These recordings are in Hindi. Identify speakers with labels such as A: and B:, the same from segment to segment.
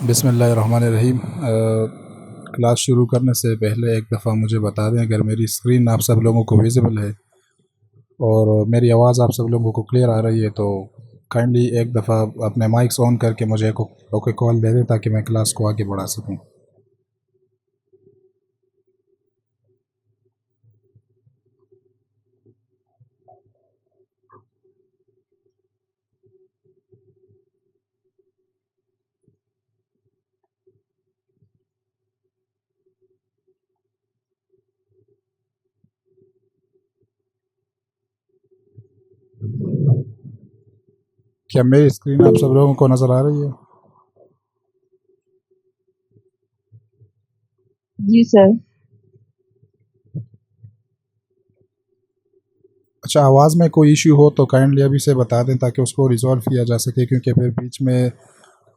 A: बिस्मिल्लाहिर्रहमानिर्रहीम। क्लास शुरू करने से पहले एक दफ़ा मुझे बता दें अगर मेरी स्क्रीन आप सब लोगों को विज़िबल है और मेरी आवाज़ आप सब लोगों को क्लियर आ रही है तो काइंडली एक दफ़ा अपने माइक्स ऑन करके मुझे ओके कॉल दे दें ताकि मैं क्लास को आगे बढ़ा सकूं। क्या मेरी स्क्रीन आप सब लोगों को नज़र आ रही है?
B: जी सर।
A: अच्छा, आवाज़ में कोई इशू हो तो काइंडली अभी से बता दें ताकि उसको रिज़ॉल्व किया जा सके, क्योंकि फिर बीच में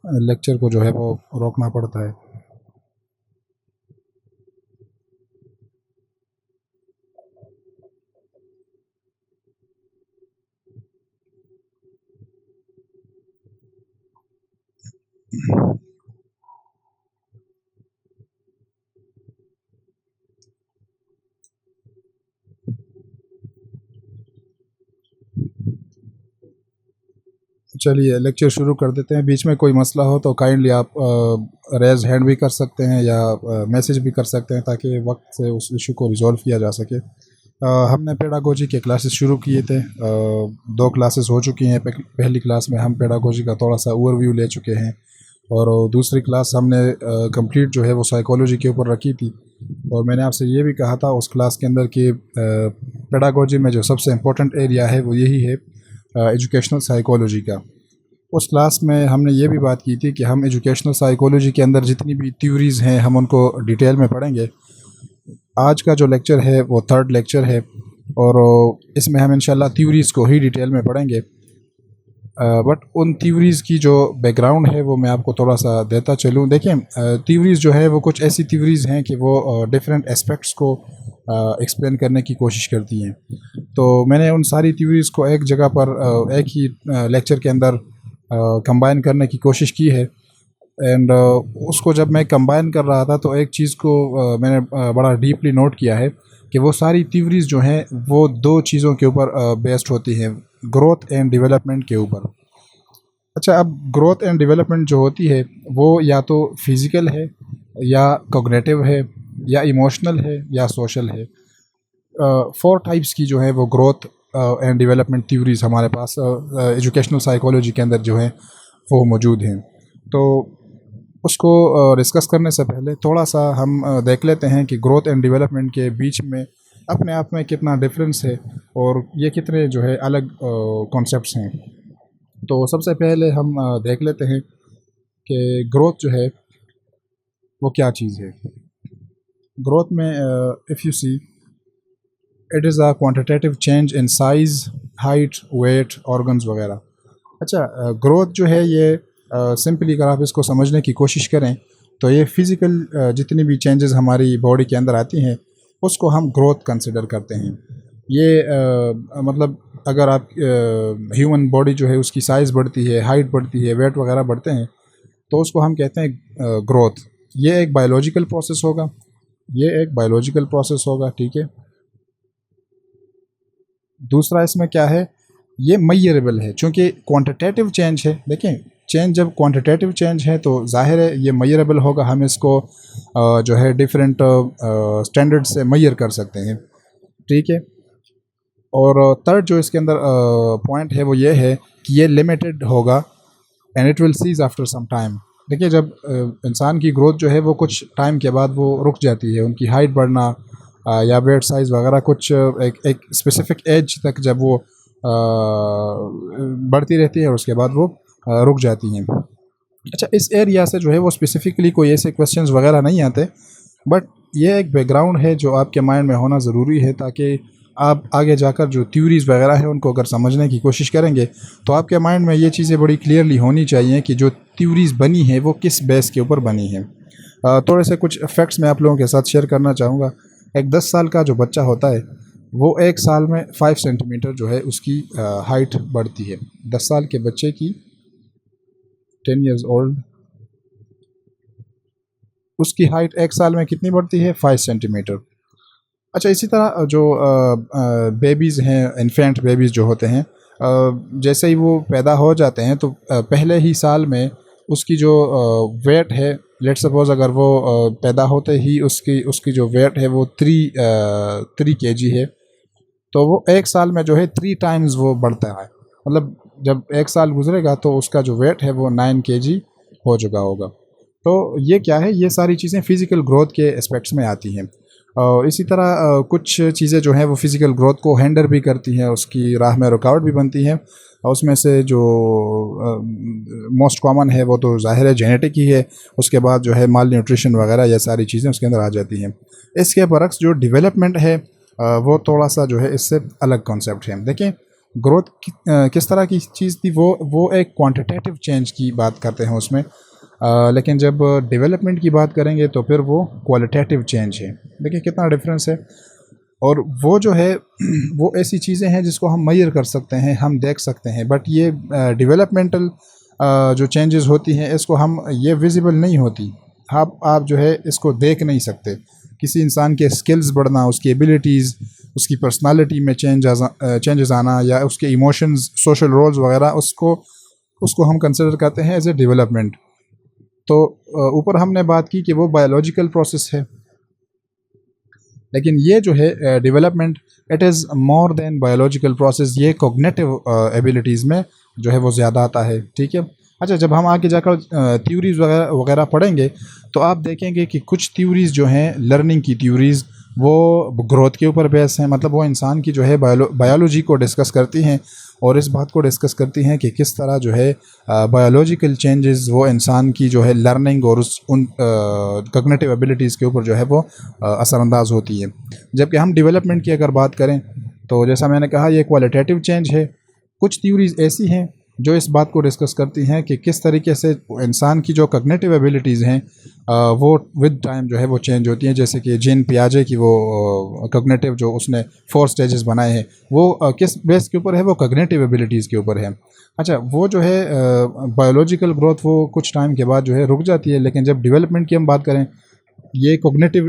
A: लेक्चर को जो है वो रोकना पड़ता है। चलिए लेक्चर शुरू कर देते हैं। बीच में कोई मसला हो तो काइंडली आप रेज हैंड भी कर सकते हैं या मैसेज भी कर सकते हैं ताकि वक्त से उस इशू को रिजॉल्व किया जा सके। हमने पेडागोजी के क्लासेस शुरू किए थे। दो क्लासेस हो चुकी हैं। पहली क्लास में हम पेडागोजी का थोड़ा सा ओवरव्यू ले चुके हैं और दूसरी क्लास हमने कंप्लीट जो है वो साइकोलॉजी के ऊपर रखी थी। और मैंने आपसे ये भी कहा था उस क्लास के अंदर कि पेडागोजी में जो सबसे इम्पोर्टेंट एरिया है वो यही है एजुकेशनल साइकोलॉजी का। उस क्लास में हमने ये भी बात की थी कि हम एजुकेशनल साइकोलॉजी के अंदर जितनी भी थ्योरीज़ हैं हम उनको डिटेल में पढ़ेंगे। आज का जो लेक्चर है वो थर्ड लेक्चर है और इसमें हम इंशाल्लाह थ्योरीज़ को ही डिटेल में पढ़ेंगे। बट उन थ्योरीज़ की जो बैकग्राउंड है वो मैं आपको थोड़ा सा देता चलूँ। देखिए, थ्योरीज़ जो है वो कुछ ऐसी थ्योरीज़ हैं कि वो डिफरेंट एस्पेक्ट्स को एक्सप्लेन करने की कोशिश करती हैं। तो मैंने उन सारी थ्योरीज़ को एक जगह पर एक ही लेक्चर के अंदर कंबाइन करने की कोशिश की है। एंड उसको जब मैं कंबाइन कर रहा था तो एक चीज़ को मैंने बड़ा डीपली नोट किया है कि वो सारी थ्योरीज़ जो हैं वो दो चीज़ों के ऊपर बेस्ड होती हैं, ग्रोथ एंड डेवलपमेंट के ऊपर। अच्छा, अब ग्रोथ एंड डेवलपमेंट जो होती है वो या तो फिज़िकल है या कॉग्निटिव है या इमोशनल है या सोशल है। फोर टाइप्स की जो है वो ग्रोथ एंड डेवलपमेंट थ्योरीज हमारे पास एजुकेशनल साइकोलॉजी के अंदर जो है वो मौजूद हैं। तो उसको डिस्कस करने से पहले थोड़ा सा हम देख लेते हैं कि ग्रोथ एंड डेवलपमेंट के बीच में अपने आप में कितना डिफरेंस है और ये कितने जो है अलग कॉन्सेप्ट्स हैं। तो सबसे पहले हम देख लेते हैं कि ग्रोथ जो है वो क्या चीज़ है। ग्रोथ में if you see it is a quantitative change in size, height, weight, organs वगैरह। अच्छा, ग्रोथ जो है ये सिंपली अगर आप इसको समझने की कोशिश करें तो ये फ़िज़िकल जितनी भी चेंजेस हमारी बॉडी के अंदर आती हैं उसको हम ग्रोथ कंसिडर करते हैं। ये मतलब अगर आप ह्यूमन बॉडी जो है उसकी साइज़ बढ़ती है, हाइट बढ़ती है, वेट वगैरह बढ़ते हैं तो उसको हम कहते हैं ग्रोथ। ये एक बायोलॉजिकल प्रोसेस होगा, ये एक बायोलॉजिकल प्रोसेस होगा, ठीक है। दूसरा इसमें क्या है, ये मेजरेबल है चूँकि क्वांटिटेटिव चेंज है। देखें, चेंज जब क्वांटिटेटिव चेंज है तो जाहिर है ये मेजरेबल होगा। हम इसको जो है डिफरेंट स्टैंडर्ड से मेजर कर सकते हैं, ठीक है। और थर्ड जो इसके अंदर पॉइंट है वो ये है कि ये लिमिटेड होगा and it will cease after some time. देखिए, जब इंसान की ग्रोथ जो है वो कुछ टाइम के बाद वो रुक जाती है, उनकी हाइट बढ़ना या वेट साइज़ वगैरह कुछ एक स्पेसिफिक एज तक जब वो बढ़ती रहती है और उसके बाद वो रुक जाती हैं। अच्छा, इस एरिया से जो है वो स्पेसिफिकली कोई ऐसे क्वेश्चंस वगैरह नहीं आते, बट ये एक बैकग्राउंड है जो आपके माइंड में होना ज़रूरी है ताकि आप आगे जाकर जो थ्योरीज़ वगैरह हैं उनको अगर समझने की कोशिश करेंगे तो आपके माइंड में ये चीज़ें बड़ी क्लियरली होनी चाहिए कि जो थ्योरीज़ बनी है वो किस बेस के ऊपर बनी है। थोड़े से कुछ फैक्ट्स मैं आप लोगों के साथ शेयर करना चाहूँगा। एक 10 साल का जो बच्चा होता है वो एक साल में 5 सेंटीमीटर जो है उसकी हाइट बढ़ती है। 10 साल के बच्चे की, 10 years old उसकी हाइट 1 साल में कितनी बढ़ती है? 5 सेंटीमीटर। अच्छा, इसी तरह जो बेबीज़ हैं, इन्फेंट बेबीज़ जो होते हैं, जैसे ही वो पैदा हो जाते हैं तो पहले ही साल में उसकी जो वेट है, लेट सपोज अगर वो पैदा होते ही उसकी उसकी जो वेट है वो 3 kg है, तो वो 1 साल में जो है 3 टाइम्स वो बढ़ता है। मतलब जब 1 साल गुजरेगा तो उसका जो वेट है वो 9 kg हो चुका होगा। तो ये क्या है, ये सारी चीज़ें फ़िज़िकल ग्रोथ के एस्पेक्ट्स में आती हैं। और इसी तरह कुछ चीज़ें जो हैं वो फ़िज़िकल ग्रोथ को हैंडर भी करती हैं, उसकी राह में रुकावट भी बनती हैं। और उसमें से जो मोस्ट कॉमन है वो तो ज़ाहिर है जेनेटिक ही है। उसके बाद जो है माल न्यूट्रिशन वगैरह ये सारी चीज़ें उसके अंदर आ जाती हैं। इसके बरक्स जो डेवलपमेंट है वो थोड़ा सा जो है इससे अलग कॉन्सेप्ट है। देखें, ग्रोथ किस तरह की चीज़ थी, वो एक क्वांटिटेटिव चेंज की बात करते हैं उसमें, लेकिन जब डेवलपमेंट की बात करेंगे तो फिर वो क्वालिटेटिव चेंज है। देखिए कितना डिफरेंस है। और वो जो है वो ऐसी चीज़ें हैं जिसको हम मेजर कर सकते हैं, हम देख सकते हैं, बट ये डेवलपमेंटल जो चेंजेस होती हैं इसको हम ये विजिबल नहीं होती। आप जो है इसको देख नहीं सकते। किसी इंसान के स्किल्स बढ़ना, उसकी एबिलिटीज़, उसकी पर्सनालिटी में चेंजेस आना, या उसके इमोशंस, सोशल रोल्स वगैरह, उसको उसको हम कंसिडर करते हैं एज ए डेवलपमेंट। तो ऊपर हमने बात की कि वो बायोलॉजिकल प्रोसेस है, लेकिन ये जो है development, it is more than biological process. ये कॉग्निटिव एबिलिटीज़ में जो है वो ज़्यादा आता है। ठीक है। अच्छा, जब हम आगे जाकर थ्योरीज़ वगैरह वगैरह पढ़ेंगे तो आप देखेंगे कि कुछ थ्योरीज़ जो हैं लर्निंग की थ्योरीज़, वो ग्रोथ के ऊपर बेस हैं। मतलब वो इंसान की जो है बायोलॉजी को डिस्कस करती हैं और इस बात को डिस्कस करती हैं कि किस तरह जो है बायोलॉजिकल चेंजेस वो इंसान की जो है लर्निंग और उन कॉग्निटिव एबिलिटीज़ के ऊपर जो है वो असरअंदाज होती है। जबकि हम डेवलपमेंट की अगर बात करें तो जैसा मैंने कहा ये क्वालिटेटिव चेंज है। कुछ थ्योरीज़ ऐसी हैं जो इस बात को डिस्कस करती हैं कि किस तरीके से इंसान की जो कॉग्निटिव एबिलिटीज़ हैं वो विद टाइम जो है वो चेंज होती हैं। जैसे कि जीन पियाजे की वो कॉग्निटिव जो उसने 4 स्टेजेस बनाए हैं, वो किस बेस के ऊपर है? वो कॉग्निटिव एबिलिटीज़ के ऊपर है। अच्छा, वो जो है बायोलॉजिकल ग्रोथ वो कुछ टाइम के बाद जो है रुक जाती है, लेकिन जब डेवलपमेंट की हम बात करें, ये कॉग्निटिव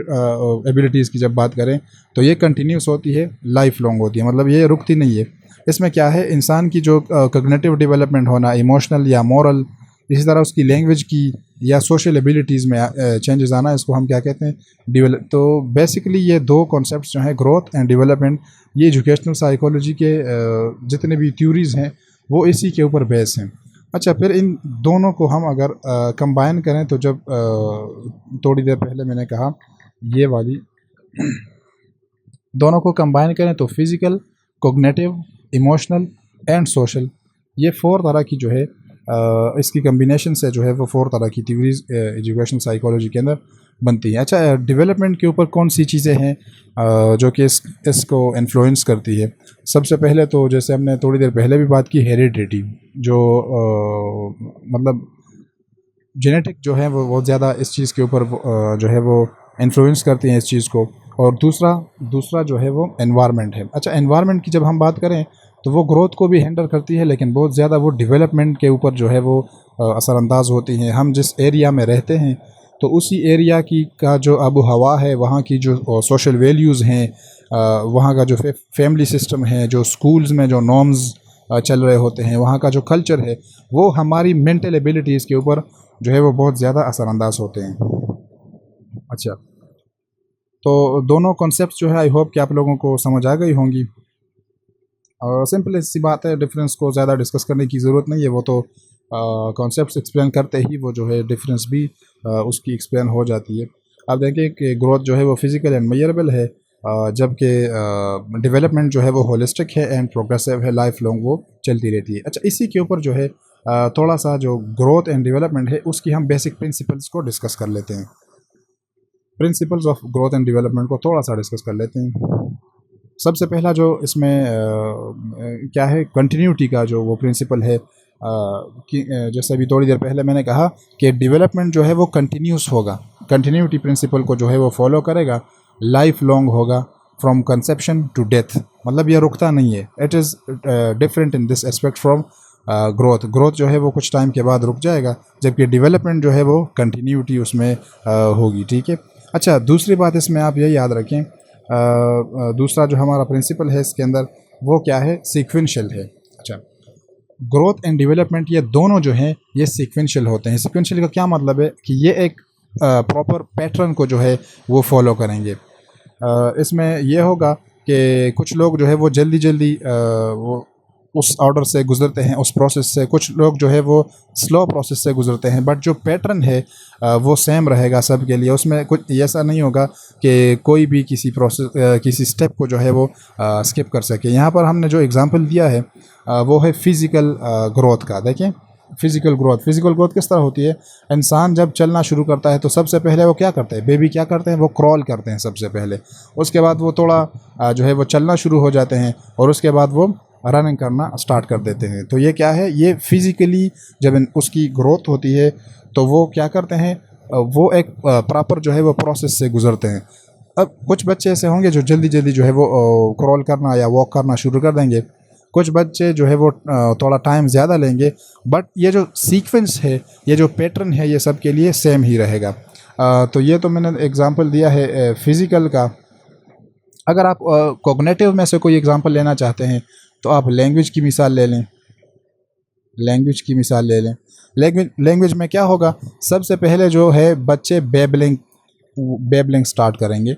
A: एबिलिटीज़ की जब बात करें तो ये कंटिन्यूस होती है, लाइफ लॉन्ग होती है। मतलब ये रुकती नहीं है। इसमें क्या है, इंसान की जो कॉग्निटिव डेवलपमेंट होना, इमोशनल या मॉरल, इसी तरह उसकी लैंग्वेज की या सोशल एबिलिटीज़ में चेंजेस आना, इसको हम क्या कहते हैं? डेवलप। तो बेसिकली ये दो कॉन्सेप्ट्स जो हैं, ग्रोथ एंड डेवलपमेंट, ये एजुकेशनल साइकोलॉजी के जितने भी थ्योरीज़ हैं वो इसी के ऊपर बेस हैं। अच्छा, फिर इन दोनों को हम अगर कंबाइन करें तो जब थोड़ी देर पहले मैंने कहा ये वाली दोनों को कंबाइन करें तो physical, cognitive, emotional and social, ये 4 तरह की जो है इसकी कम्बिनेशन से जो है वो 4 तरह की थ्योरीज एजुकेशन साइकोलॉजी के अंदर बनती हैं। अच्छा, डेवलपमेंट के ऊपर कौन सी चीज़ें हैं जो कि इसको इन्फ्लुएंस करती है? सबसे पहले तो जैसे हमने थोड़ी देर पहले भी बात की, हेरिडिटी, जो मतलब जेनेटिक जो है वो बहुत ज़्यादा इस चीज़ के ऊपर जो है वो इन्फ्लुएंस करती हैं इस चीज़ को। और दूसरा जो है वो एनवायरनमेंट है। अच्छा, एनवायरनमेंट की जब हम बात करें तो वो ग्रोथ को भी हैंडल करती है, लेकिन बहुत ज़्यादा वो डेवलपमेंट के ऊपर जो है वो असरअंदाज होती हैं। हम जिस एरिया में रहते हैं तो उसी एरिया की का जो आबो हवा है, वहाँ की जो सोशल वैल्यूज़ हैं, वहाँ का जो फैमिली सिस्टम है, जो स्कूल्स में जो नॉर्म्स चल रहे होते हैं, वहाँ का जो कल्चर है, वो हमारी मेंटल एबिलिटीज़ के ऊपर जो है वो बहुत ज़्यादा असरअंदाज होते हैं। अच्छा, तो दोनों कॉन्सेप्ट्स जो है आई होप कि आप लोगों को समझ आ गई होंगी। और सिंपल सी बात है, डिफरेंस को ज़्यादा डिस्कस करने की ज़रूरत नहीं है। वो तो कॉन्सेप्ट्स एक्सप्लेन करते ही वो जो है डिफरेंस भी उसकी एक्सप्लेन हो जाती है। आप देखें कि ग्रोथ जो है वो फिज़िकल एंड मेजरेबल है, जबकि डेवलपमेंट जो है वो होलिस्टिक है एंड प्रोग्रेसिव है, लाइफ लॉन्ग वो चलती रहती है। अच्छा, इसी के ऊपर जो है थोड़ा सा जो ग्रोथ एंड डेवलपमेंट है उसकी हम बेसिक प्रिंसिपल्स को डिस्कस कर लेते हैं। Principles of growth and development को थोड़ा सा डिस्कस कर लेते हैं। सबसे पहला जो इसमें क्या है, कंटिन्यूटी का जो वो प्रिंसिपल है, कि जैसे अभी थोड़ी देर पहले मैंने कहा कि डेवलपमेंट जो है वो कंटिन्यूस होगा, कंटिन्यूटी प्रिंसिपल को जो है वो फॉलो करेगा, लाइफ लॉन्ग होगा, फ्रॉम कंसेप्शन टू डेथ। मतलब ये रुकता नहीं है। It is different in this aspect from growth growth जो है वो कुछ टाइम के बाद रुक जाएगा, जबकि डेवलपमेंट जो है वो कंटिन्यूटी उसमें होगी। ठीक है। अच्छा, दूसरी बात इसमें आप ये याद रखें, दूसरा जो हमारा प्रिंसिपल है इसके अंदर वो क्या है, सीक्वेंशियल है। अच्छा, ग्रोथ एंड डेवलपमेंट ये दोनों जो हैं ये सीक्वेंशियल होते हैं। सीक्वेंशियल का क्या मतलब है कि ये एक प्रॉपर पैटर्न को जो है वो फॉलो करेंगे। इसमें यह होगा कि कुछ लोग जो है वो जल्दी जल्दी वो उस ऑर्डर से गुज़रते हैं, उस प्रोसेस से, कुछ लोग जो है वो स्लो प्रोसेस से गुज़रते हैं, बट जो पैटर्न है वो सेम रहेगा सब के लिए। उसमें कुछ ऐसा नहीं होगा कि कोई भी किसी प्रोसेस किसी स्टेप को जो है वो स्किप कर सके। यहाँ पर हमने जो एग्ज़ाम्पल दिया है वो है फ़िज़िकल ग्रोथ का। देखें, फ़िज़िकल ग्रोथ किस तरह होती है। इंसान जब चलना शुरू करता है तो सबसे पहले वो क्या करते हैं, बेबी क्या करते हैं, वो क्रॉल करते हैं सबसे पहले। उसके बाद वो थोड़ा जो है वो चलना शुरू हो जाते हैं और उसके बाद वो रनिंग करना स्टार्ट कर देते हैं। तो ये क्या है, ये फिज़िकली जब उसकी ग्रोथ होती है तो वो क्या करते हैं, वो एक प्रॉपर जो है वो प्रोसेस से गुज़रते हैं। अब कुछ बच्चे ऐसे होंगे जो जल्दी जल्दी जो है वो क्रॉल करना या वॉक करना शुरू कर देंगे, कुछ बच्चे जो है वो थोड़ा टाइम ज़्यादा लेंगे, बट ये जो सीक्वेंस है, ये जो पैटर्न है, ये सब के लिए सेम ही रहेगा। तो ये तो मैंने एग्ज़ाम्पल दिया है फ़िज़िकल का। अगर आप कॉग्निटिव में से कोई एग्ज़ाम्पल लेना चाहते हैं तो आप लैंग्वेज की मिसाल ले लें। लैंग्वेज में क्या होगा, सबसे पहले जो है बच्चे बेबलिंग स्टार्ट करेंगे।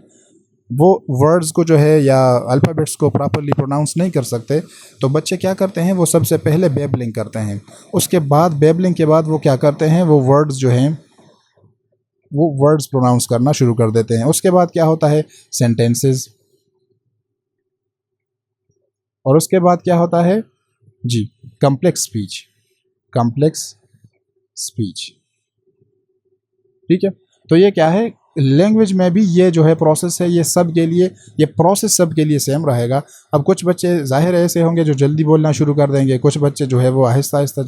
A: वो वर्ड्स को जो है या अल्फ़ाबेट्स को प्रॉपर्ली प्रोनाउंस नहीं कर सकते, तो बच्चे क्या करते हैं, वो सबसे पहले बेबलिंग करते हैं। उसके बाद बेबलिंग के बाद वो क्या करते हैं, वो वर्ड्स जो हैं वो वर्ड्स प्रोनाउंस करना शुरू कर देते हैं। उसके बाद क्या होता है, सेंटेंसेस, और उसके बाद क्या होता है जी, कॉम्प्लेक्स स्पीच। ठीक है। तो ये क्या है, लैंग्वेज में भी ये जो है प्रोसेस है, ये सब के लिए, ये प्रोसेस सब के लिए सेम रहेगा। अब कुछ बच्चे ज़ाहिर ऐसे होंगे जो जल्दी बोलना शुरू कर देंगे, कुछ बच्चे जो है वो आहिस्ता आहिस्ता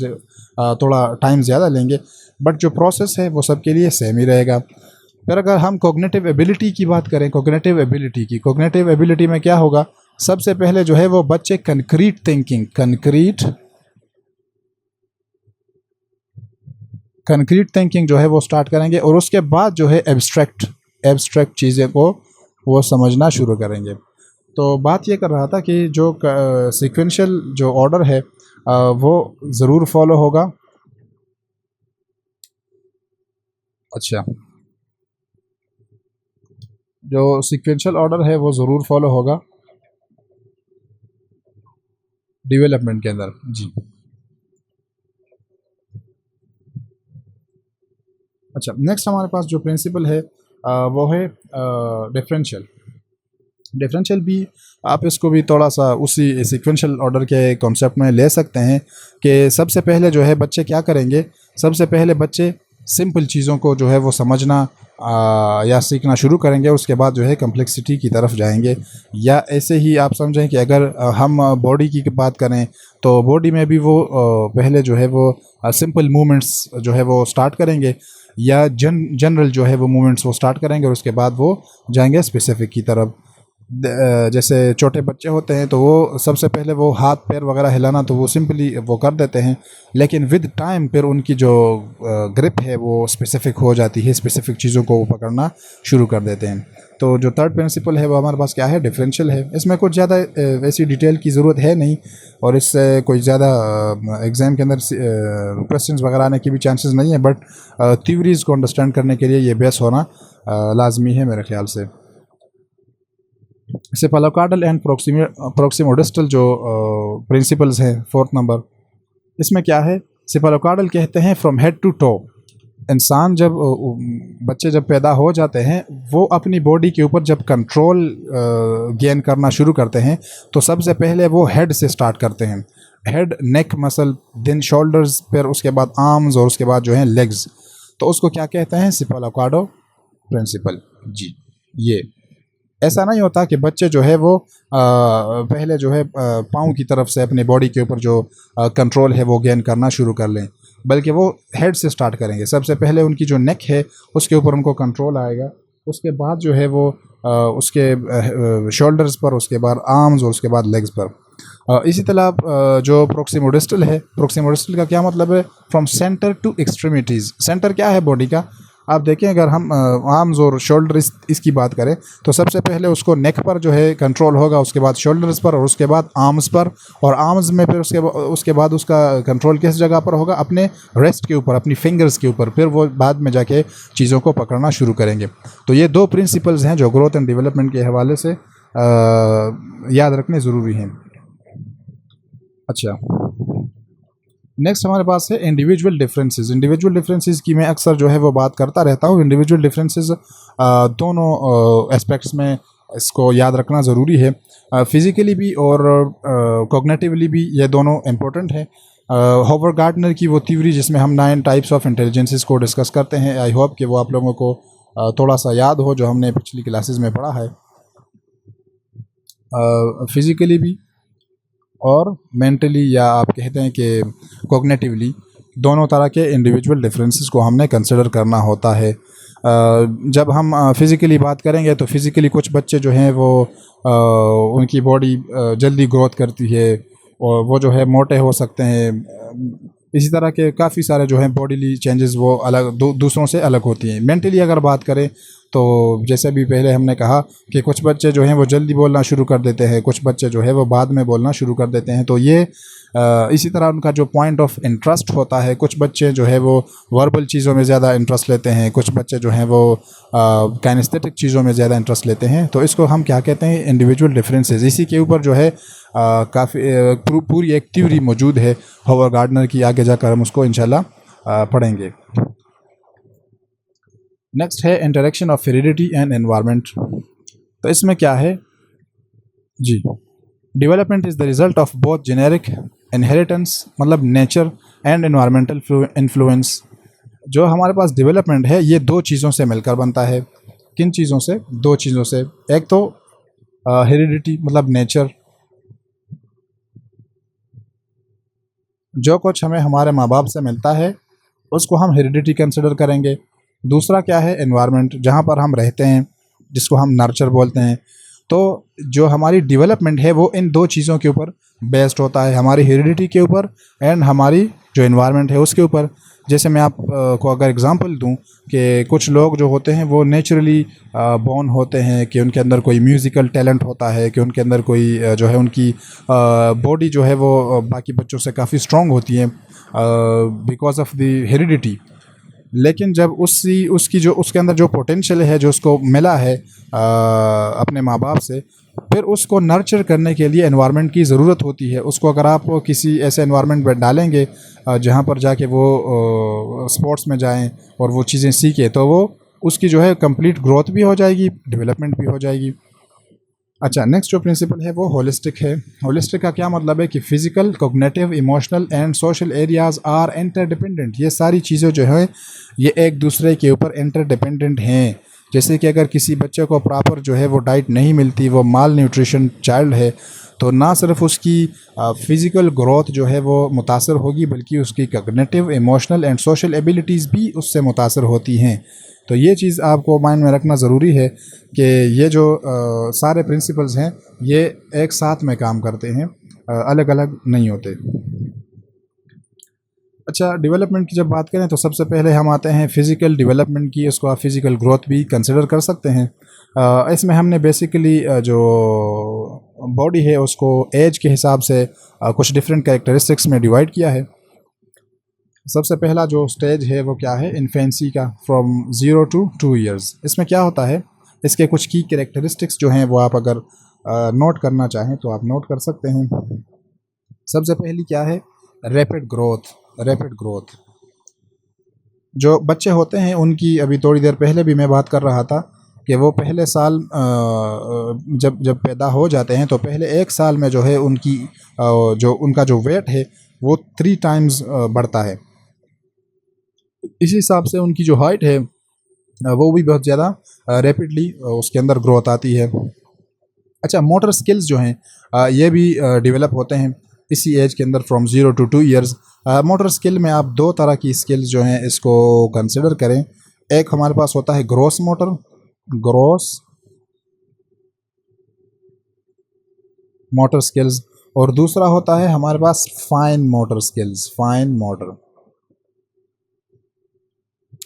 A: थोड़ा टाइम ज़्यादा लेंगे, बट जो प्रोसेस है वो सब के लिए सेम ही रहेगा। फिर अगर हम कॉग्निटिव एबिलिटी की बात करें, कॉग्निटिव एबिलिटी में क्या होगा, सबसे पहले जो है वो बच्चे कंक्रीट थिंकिंग जो है वो स्टार्ट करेंगे, और उसके बाद जो है एब्स्ट्रैक्ट चीज़ें को वो समझना शुरू करेंगे। तो बात ये कर रहा था कि जो सीक्वेंशियल जो ऑर्डर है वो ज़रूर फॉलो होगा। अच्छा, जो सीक्वेंशियल ऑर्डर है वो ज़रूर फॉलो होगा डेवलपमेंट के अंदर जी। अच्छा, नेक्स्ट हमारे पास जो प्रिंसिपल है वो है डिफरेंशियल भी आप इसको भी थोड़ा सा उसी सीक्वेंशियल ऑर्डर के कॉन्सेप्ट में ले सकते हैं कि सबसे पहले जो है बच्चे क्या करेंगे, सबसे पहले बच्चे सिंपल चीज़ों को जो है वो समझना या सीखना शुरू करेंगे, उसके बाद जो है कम्प्लेक्सिटी की तरफ जाएंगे। या ऐसे ही आप समझें कि अगर हम बॉडी की बात करें तो बॉडी में भी वो पहले जो है वो सिंपल मूवमेंट्स जो है वो स्टार्ट करेंगे, या जनरल जो है वो मूवमेंट्स वो स्टार्ट करेंगे, और उसके बाद वो जाएंगे स्पेसिफिक की तरफ। जैसे छोटे बच्चे होते हैं तो वो सबसे पहले वो हाथ पैर वगैरह हिलाना तो वो सिंपली वो कर देते हैं, लेकिन विद टाइम फिर उनकी जो ग्रिप है वो स्पेसिफिक हो जाती है, स्पेसिफिक चीज़ों को वो पकड़ना शुरू कर देते हैं। तो जो थर्ड प्रिंसिपल है वो हमारे पास क्या है, डिफरेंशियल है। इसमें कुछ ज़्यादा वैसी डिटेल की ज़रूरत है नहीं, और इससे कोई ज़्यादा एग्ज़ाम के अंदर क्वेश्चंस वगैरह आने की भी चांसेस नहीं है, बट थ्योरीज़ को अंडरस्टैंड करने के लिए ये बेस होना लाजमी है मेरे ख्याल से। सेफालोकार्डल एंड प्रोक्सिमोडिस्टल जो प्रिंसिपल्स हैं, फोर्थ नंबर, इसमें क्या है, सेफालोकार्डल कहते हैं फ्रॉम हेड टू टो। इंसान जब बच्चे जब पैदा हो जाते हैं, वो अपनी बॉडी के ऊपर जब कंट्रोल गेन करना शुरू करते हैं तो सबसे पहले वो हेड से स्टार्ट करते हैं। हेड, नेक मसल, देन शोल्डर्स, फिर उसके बाद आर्म्स, और उसके बाद जो है लेग्स। तो उसको क्या कहते हैं, सेफालोकार्डल प्रिंसिपल जी। ये ऐसा नहीं होता कि बच्चे जो है वो पहले जो है पाँव की तरफ से अपनी बॉडी के ऊपर जो कंट्रोल है वो गेन करना शुरू कर लें, बल्कि वो हेड से स्टार्ट करेंगे। सबसे पहले उनकी जो नेक है उसके ऊपर उनको कंट्रोल आएगा, उसके बाद जो है वो उसके शोल्डर्स पर, उसके बाद आर्म्स, और उसके बाद लेग्स पर। इसी तरह जो प्रोक्सिमोडिस्टल है, प्रोक्सिमोडिस्टल का क्या मतलब है? From centre to extremities. Centre क्या है बॉडी का? आप देखें, अगर हम आर्म्स और शोल्डर इसकी बात करें तो सबसे पहले उसको नेक पर जो है कंट्रोल होगा, उसके बाद शोल्डर्स पर, और उसके बाद आर्म्स पर, और आर्म्स में फिर उसके बाद उसका कंट्रोल किस जगह पर होगा? अपने रेस्ट के ऊपर, अपनी फिंगर्स के ऊपर। फिर वो बाद में जाके चीज़ों को पकड़ना शुरू करेंगे। तो ये दो प्रिंसिपल्स हैं जो ग्रोथ एंड डेवलपमेंट के हवाले से याद रखने ज़रूरी हैं। अच्छा, नेक्स्ट हमारे पास है इंडिविजुअल डिफरेंसेस। इंडिविजुअल डिफरेंसेस की मैं अक्सर जो है वो बात करता रहता हूँ। इंडिविजुअल डिफरेंसेस दोनों एस्पेक्ट्स में इसको याद रखना ज़रूरी है, फिज़िकली भी और कॉग्निटिवली भी। ये दोनों इम्पोर्टेंट है। हॉवर्ड गार्डनर की वो थ्योरी जिसमें हम 9 टाइप्स ऑफ इंटेलिजेंसेस को डिस्कस करते हैं, आई होप कि वो आप लोगों को थोड़ा सा याद हो, जो हमने पिछली क्लासेस में पढ़ा है। फिज़िकली भी और मेंटली, या आप कहते हैं कि कॉग्निटिवली, दोनों तरह के इंडिविजुअल डिफरेंसेस को हमने कंसिडर करना होता है। जब हम फिज़िकली बात करेंगे तो फिज़िकली कुछ बच्चे जो हैं वो उनकी बॉडी जल्दी ग्रोथ करती है और वो जो है मोटे हो सकते हैं। इसी तरह के काफ़ी सारे जो हैं बॉडीली चेंजेस वो अलग दूसरों से अलग होती हैं। मेंटली अगर बात करें तो जैसे भी पहले हमने कहा कि कुछ बच्चे जो हैं वो जल्दी बोलना शुरू कर देते हैं, कुछ बच्चे जो है वो बाद में बोलना शुरू कर देते हैं। तो ये इसी तरह उनका जो पॉइंट ऑफ इंटरेस्ट होता है, कुछ बच्चे जो है वो वर्बल चीज़ों में ज़्यादा इंटरेस्ट लेते हैं, कुछ बच्चे जो हैं वो काइनेस्थेटिक चीज़ों में ज़्यादा इंटरेस्ट लेते हैं। तो इसको हम क्या कहते हैं? Individual differences. इसी के ऊपर जो है काफ़ी पूरी एक थ्योरी मौजूद है हॉवर्ड गार्डनर की। आगे जाकर हम उसको इंशाल्लाह पढ़ेंगे। नेक्स्ट है interaction of heredity and environment. तो इसमें क्या है जी? Development is the result of both genetic inheritance, मतलब नेचर, एंड एनवायरमेंटल इन्फ्लुएंस। जो हमारे पास डेवलपमेंट है ये दो चीज़ों से मिलकर बनता है। किन चीज़ों से? दो चीज़ों से। एक तो हेरिडिटी, मतलब नेचर, जो कुछ हमें हमारे माँ बाप से मिलता है उसको हम हेरिडिटी कंसिडर करेंगे। दूसरा क्या है? एनवायरनमेंट, जहाँ पर हम रहते हैं, जिसको हम नर्चर बोलते हैं। तो जो हमारी डेवलपमेंट है वो इन दो चीज़ों के ऊपर बेस्ड होता है, हमारी हेरिडिटी के ऊपर एंड हमारी जो एनवायरनमेंट है उसके ऊपर। जैसे मैं आप को अगर एग्जांपल दूं कि कुछ लोग जो होते हैं वो नेचुरली बॉर्न होते हैं कि उनके अंदर कोई म्यूज़िकल टैलेंट होता है, कि उनके अंदर कोई जो है उनकी बॉडी जो है वो बाकी बच्चों से काफ़ी स्ट्रॉन्ग होती है बिकॉज ऑफ द हेरिडिटी। लेकिन जब उसकी जो उसके अंदर जो पोटेंशियल है जो उसको मिला है अपने माँ बाप से, फिर उसको नर्चर करने के लिए एनवायरनमेंट की ज़रूरत होती है। उसको अगर आप किसी ऐसे एनवायरनमेंट में डालेंगे जहाँ पर जाके वो स्पोर्ट्स में जाएं और वो चीज़ें सीखे, तो वो उसकी जो है कंप्लीट ग्रोथ भी हो जाएगी, डेवलपमेंट भी हो जाएगी। अच्छा, नेक्स्ट जो प्रिंसिपल है वो होलिस्टिक है। होलिस्टिक का क्या मतलब है कि physical, cognitive, emotional and social areas are interdependent. ये सारी चीज़ें जो है ये एक दूसरे के ऊपर इंटरडिपेंडेंट हैं। जैसे कि अगर किसी बच्चे को प्रॉपर जो है वो डाइट नहीं मिलती, वो माल न्यूट्रिशन चाइल्ड है, तो ना सिर्फ उसकी फ़िज़िकल ग्रोथ जो है वो मुतासर होगी, बल्कि उसकी cognitive, emotional and social abilities भी उससे मुतासर होती हैं। तो ये चीज़ आपको माइंड में रखना ज़रूरी है कि ये जो सारे प्रिंसिपल्स हैं ये एक साथ में काम करते हैं, अलग अलग नहीं होते। अच्छा, डेवलपमेंट की जब बात करें तो सबसे पहले हम आते हैं फ़िज़िकल डेवलपमेंट की। इसको आप फ़िज़िकल ग्रोथ भी कंसिडर कर सकते हैं। इसमें हमने बेसिकली जो बॉडी है उसको एज के हिसाब से कुछ डिफरेंट कैरेक्टरिस्टिक्स में डिवाइड किया है। सबसे पहला जो स्टेज है वो क्या है? इन्फेंसी का, फ्रॉम 0 to 2 ईयर्स। इसमें क्या होता है? इसके कुछ की कैरेक्टरिस्टिक्स जो हैं वो आप अगर नोट करना चाहें तो आप नोट कर सकते हैं। सबसे पहली क्या है? Rapid growth. रैपिड ग्रोथ जो बच्चे होते हैं उनकी, अभी थोड़ी देर पहले भी मैं बात कर रहा था कि वो पहले साल जब जब पैदा हो जाते हैं तो पहले एक साल में जो है उनकी जो उनका जो वेट है वो 3 टाइम्स बढ़ता है। इसी हिसाब से उनकी जो हाइट है वो भी बहुत ज़्यादा रैपिडली उसके अंदर ग्रोथ आती है। अच्छा, मोटर स्किल्स जो हैं ये भी डेवलप होते हैं इसी एज के अंदर, from 0 to 2 years. Motor skill में आप दो तरह की स्किल्स जो हैं इसको कंसिडर करें। एक हमारे पास होता है gross motor, gross motor skills, और दूसरा होता है हमारे पास fine motor skills. Fine